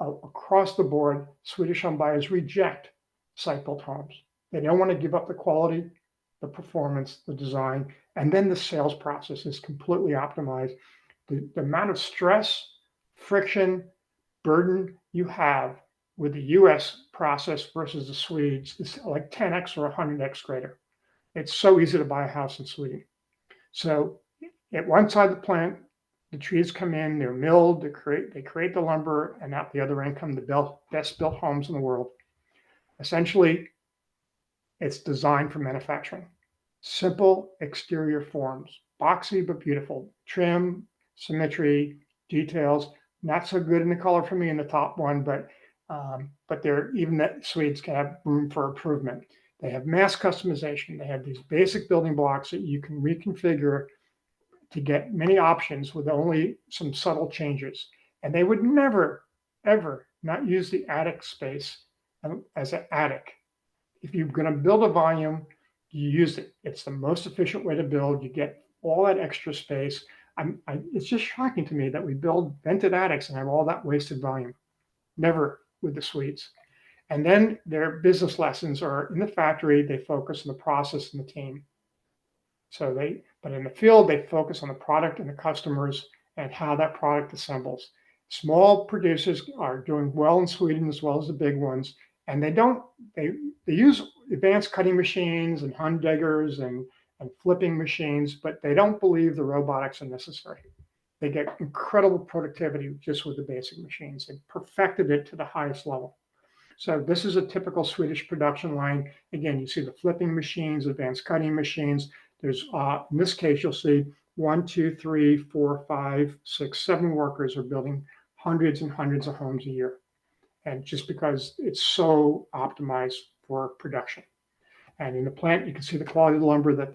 [SPEAKER 2] across the board, Swedish home buyers reject site-built homes. They don't want to give up the quality, the performance, the design, and then the sales process is completely optimized. The amount of stress, friction, burden you have with the US process versus the Swedes is like 10x or 100x greater. It's so easy to buy a house in Sweden. So at one side of the plant, the trees come in, they're milled, they create the lumber, and out the other end come the best built homes in the world. Essentially, it's designed for manufacturing. Simple exterior forms, boxy but beautiful, trim, symmetry, details. Not so good in the color for me in the top one, but even that Swedes can have room for improvement. They have mass customization. They have these basic building blocks that you can reconfigure to get many options with only some subtle changes. And they would never, ever not use the attic space as an attic. If you're going to build a volume, you use it. It's the most efficient way to build. You get all that extra space. It's just shocking to me that we build vented attics and have all that wasted volume. Never with the Swedes. And then their business lessons are in the factory, they focus on the process and the team. But in the field, they focus on the product and the customers and how that product assembles. Small producers are doing well in Sweden as well as the big ones, and they use advanced cutting machines and Hundiggers and flipping machines, but they don't believe the robotics are necessary. They get incredible productivity just with the basic machines. They perfected it to the highest level. So this is a typical Swedish production line. Again, you see the flipping machines, advanced cutting machines. There's, in this case, you'll see 1, 2, 3, 4, 5, 6, 7 workers are building hundreds and hundreds of homes a year. And just because it's so optimized for production. And in the plant, you can see the quality of the lumber that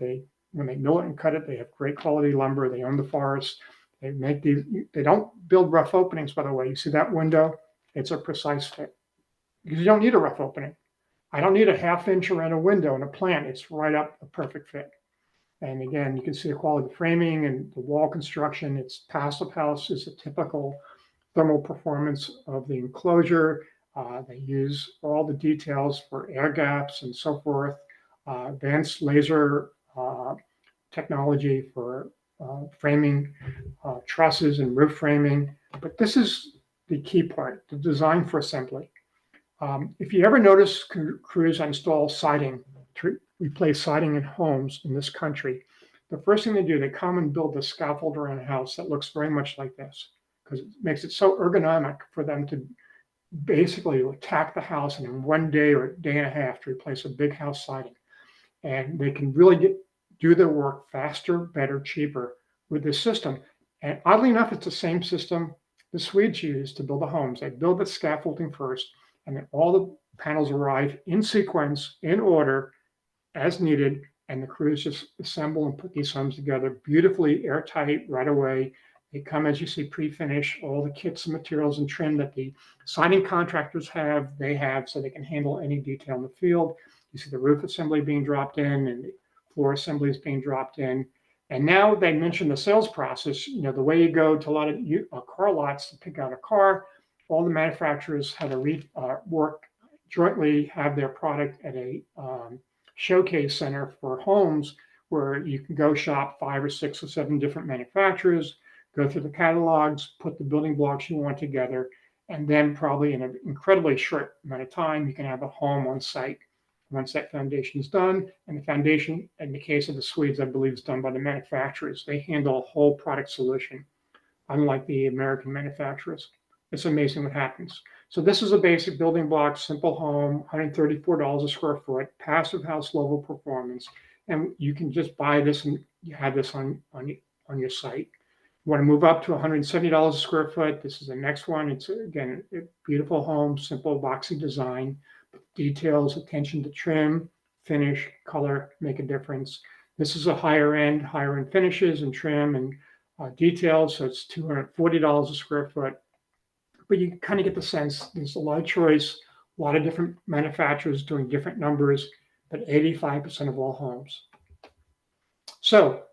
[SPEAKER 2] when they mill it and cut it, they have great quality lumber. They own the forest. They make these, they don't build rough openings, by the way. You see that window? It's a precise fit because you don't need a rough opening. I don't need a half-inch around a window in a plant. It's right up a perfect fit. And again, you can see the quality of the framing and the wall construction. It's passive house is a typical thermal performance of the enclosure. They use all the details for air gaps and so forth. Advanced laser technology for framing trusses and roof framing. But this is the key part, the design for assembly. If you ever notice crews install siding to replace siding in homes in this country, the first thing they do, they come and build a scaffold around a house that looks very much like this because it makes it so ergonomic for them to basically attack the house in 1 day or a day and a half to replace a big house siding. And they can really do their work faster, better, cheaper with this system. And oddly enough, it's the same system the Swedes use to build the homes. They build the scaffolding first, and then all the panels arrive in sequence, in order, as needed, and the crews just assemble and put these homes together beautifully, airtight, right away. They come, as you see, pre-finished, all the kits and materials and trim that the siding contractors have, they have, so they can handle any detail in the field. You see the roof assembly being dropped in and the floor assemblies being dropped in. And now they mentioned the sales process. The way you go to a lot of car lots to pick out a car, all the manufacturers have a work jointly, have their product at a showcase center for homes where you can go shop 5 or 6 or 7 different manufacturers, go through the catalogs, put the building blocks you want together, and then probably in an incredibly short amount of time, you can have a home on site once that foundation is done. And the foundation, in the case of the Swedes, I believe is done by the manufacturers. They handle a whole product solution, unlike the American manufacturers. It's amazing what happens. So this is a basic building block, simple home, $134 a square foot, passive house level performance. And you can just buy this and you have this on your site. You want to move up to $170 a square foot. This is the next one. It's, again, a beautiful home, simple boxy design, details, attention to trim, finish, color make a difference. This is a higher end finishes and trim and details. So it's $240 a square foot. But you kind of get the sense there's a lot of choice, a lot of different manufacturers doing different numbers, but 85% of all homes. So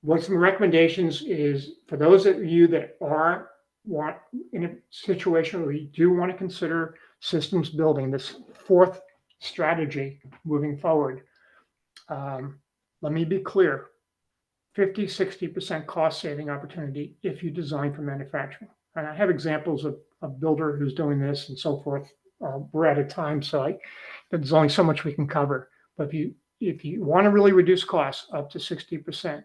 [SPEAKER 2] what some recommendations is for those of you that want in a situation where you do want to consider systems building, this fourth strategy moving forward. Let me be clear, 50-60% cost saving opportunity if you design for manufacturing. And I have examples of a builder who's doing this and so forth. We're out of time, so there's only so much we can cover. But if you want to really reduce costs up to 60%,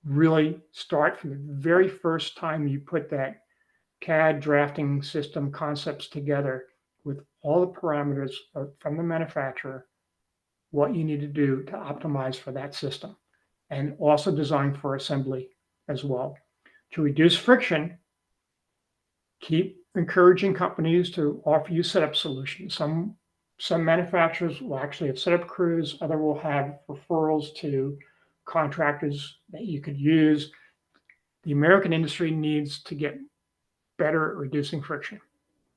[SPEAKER 2] really start from the very first time you put that CAD drafting system concepts together with all the parameters from the manufacturer, what you need to do to optimize for that system, and also design for assembly as well. To reduce friction, keep encouraging companies to offer you setup solutions. Some manufacturers will actually have setup crews, other will have referrals to contractors that you could use. The American industry needs to get better at reducing friction,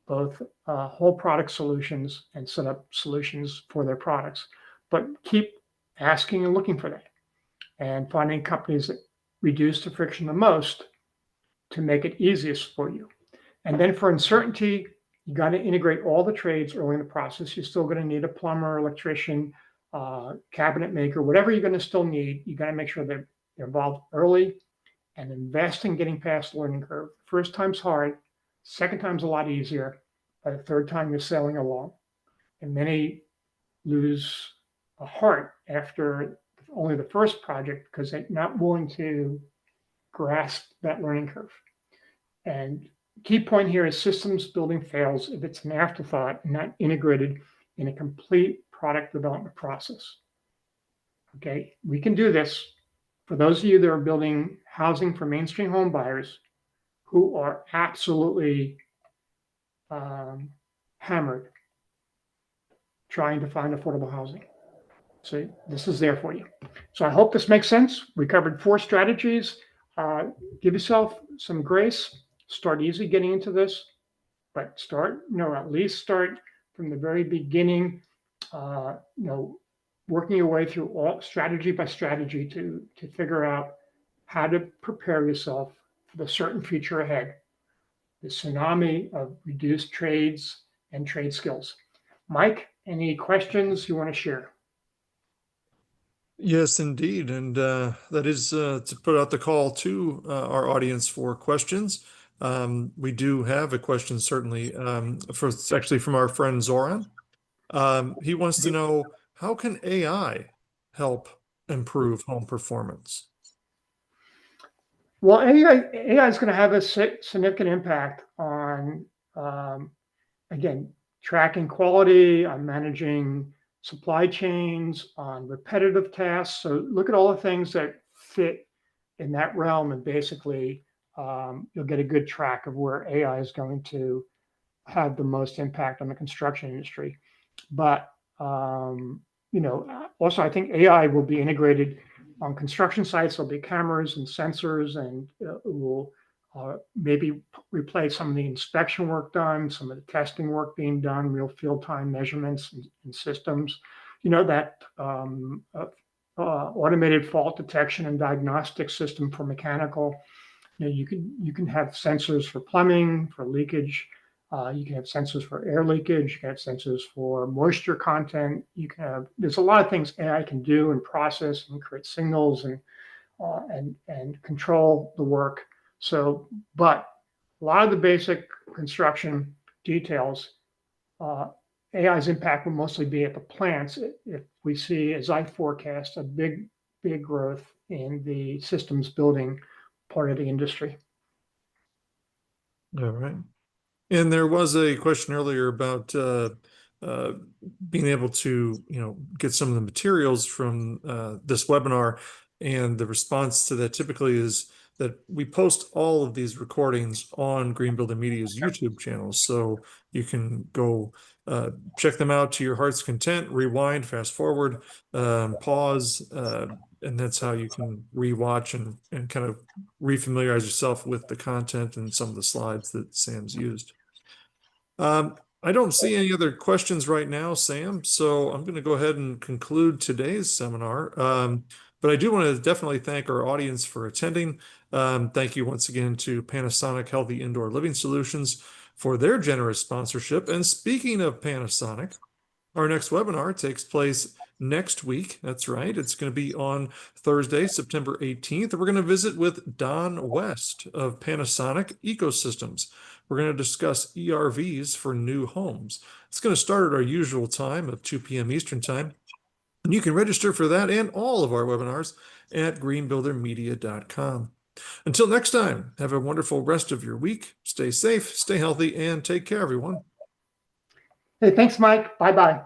[SPEAKER 2] both whole product solutions and setup solutions for their products. But keep asking and looking for that and finding companies that reduce the friction the most to make it easiest for you. And then for uncertainty, you got to integrate all the trades early in the process. You're still going to need a plumber, electrician, cabinet maker, whatever you're going to still need. You got to make sure that they're involved early and invest in getting past the learning curve. First time's hard, second time's a lot easier. By the third time, you're sailing along. And many lose a heart after only the first project because they're not willing to grasp that learning curve. And key point here is systems building fails if it's an afterthought, not integrated in a complete product development process. Okay, we can do this. For those of you that are building housing for mainstream home buyers who are absolutely hammered trying to find affordable housing. So this is there for you. So I hope this makes sense. We covered 4 strategies. Give yourself some grace. Start easy getting into this, but at least start from the very beginning, working your way through all strategy by strategy to figure out how to prepare yourself for the certain future ahead, the tsunami of reduced trades and trade skills. Mike, any questions you want to share?
[SPEAKER 1] Yes, indeed. And that is to put out the call to our audience for questions. We do have a question, certainly, actually from our friend Zoran. He wants to know, how can AI help improve home performance?
[SPEAKER 2] Well, AI is going to have a significant impact on, again, tracking quality, on managing supply chains, on repetitive tasks. So look at all the things that fit in that realm, and basically you'll get a good track of where AI is going to have the most impact on the construction industry. But also I think AI will be integrated on construction sites. There'll be cameras and sensors, and will maybe replace some of the inspection work done, some of the testing work being done, real field time measurements and systems. That automated fault detection and diagnostic system for mechanical. You can have sensors for plumbing, for leakage. You can have sensors for air leakage. You can have sensors for moisture content. There's a lot of things AI can do and process and create signals and control the work. So, but a lot of the basic construction details, AI's impact will mostly be at the plants. If we see, as I forecast, a big growth in the systems building part of the industry.
[SPEAKER 1] All right. And there was a question earlier about uh, being able to, get some of the materials from this webinar. And the response to that typically is that we post all of these recordings on Green Builder Media's YouTube channel. So you can go check them out to your heart's content, rewind, fast forward, pause, and that's how you can rewatch and kind of refamiliarize yourself with the content and some of the slides that Sam's used. I don't see any other questions right now, Sam, so I'm going to go ahead and conclude today's seminar. But I do want to definitely thank our audience for attending. Thank you once again to Panasonic Healthy Indoor Living Solutions for their generous sponsorship. And speaking of Panasonic, our next webinar takes place next week. That's right. It's going to be on Thursday, September 18th. We're going to visit with Don West of Panasonic Ecosystems. We're going to discuss ERVs for new homes. It's going to start at our usual time of 2 p.m. Eastern Time. And you can register for that and all of our webinars at greenbuildermedia.com. Until next time, have a wonderful rest of your week. Stay safe, stay healthy, and take care, everyone.
[SPEAKER 2] Hey, thanks, Mike. Bye-bye.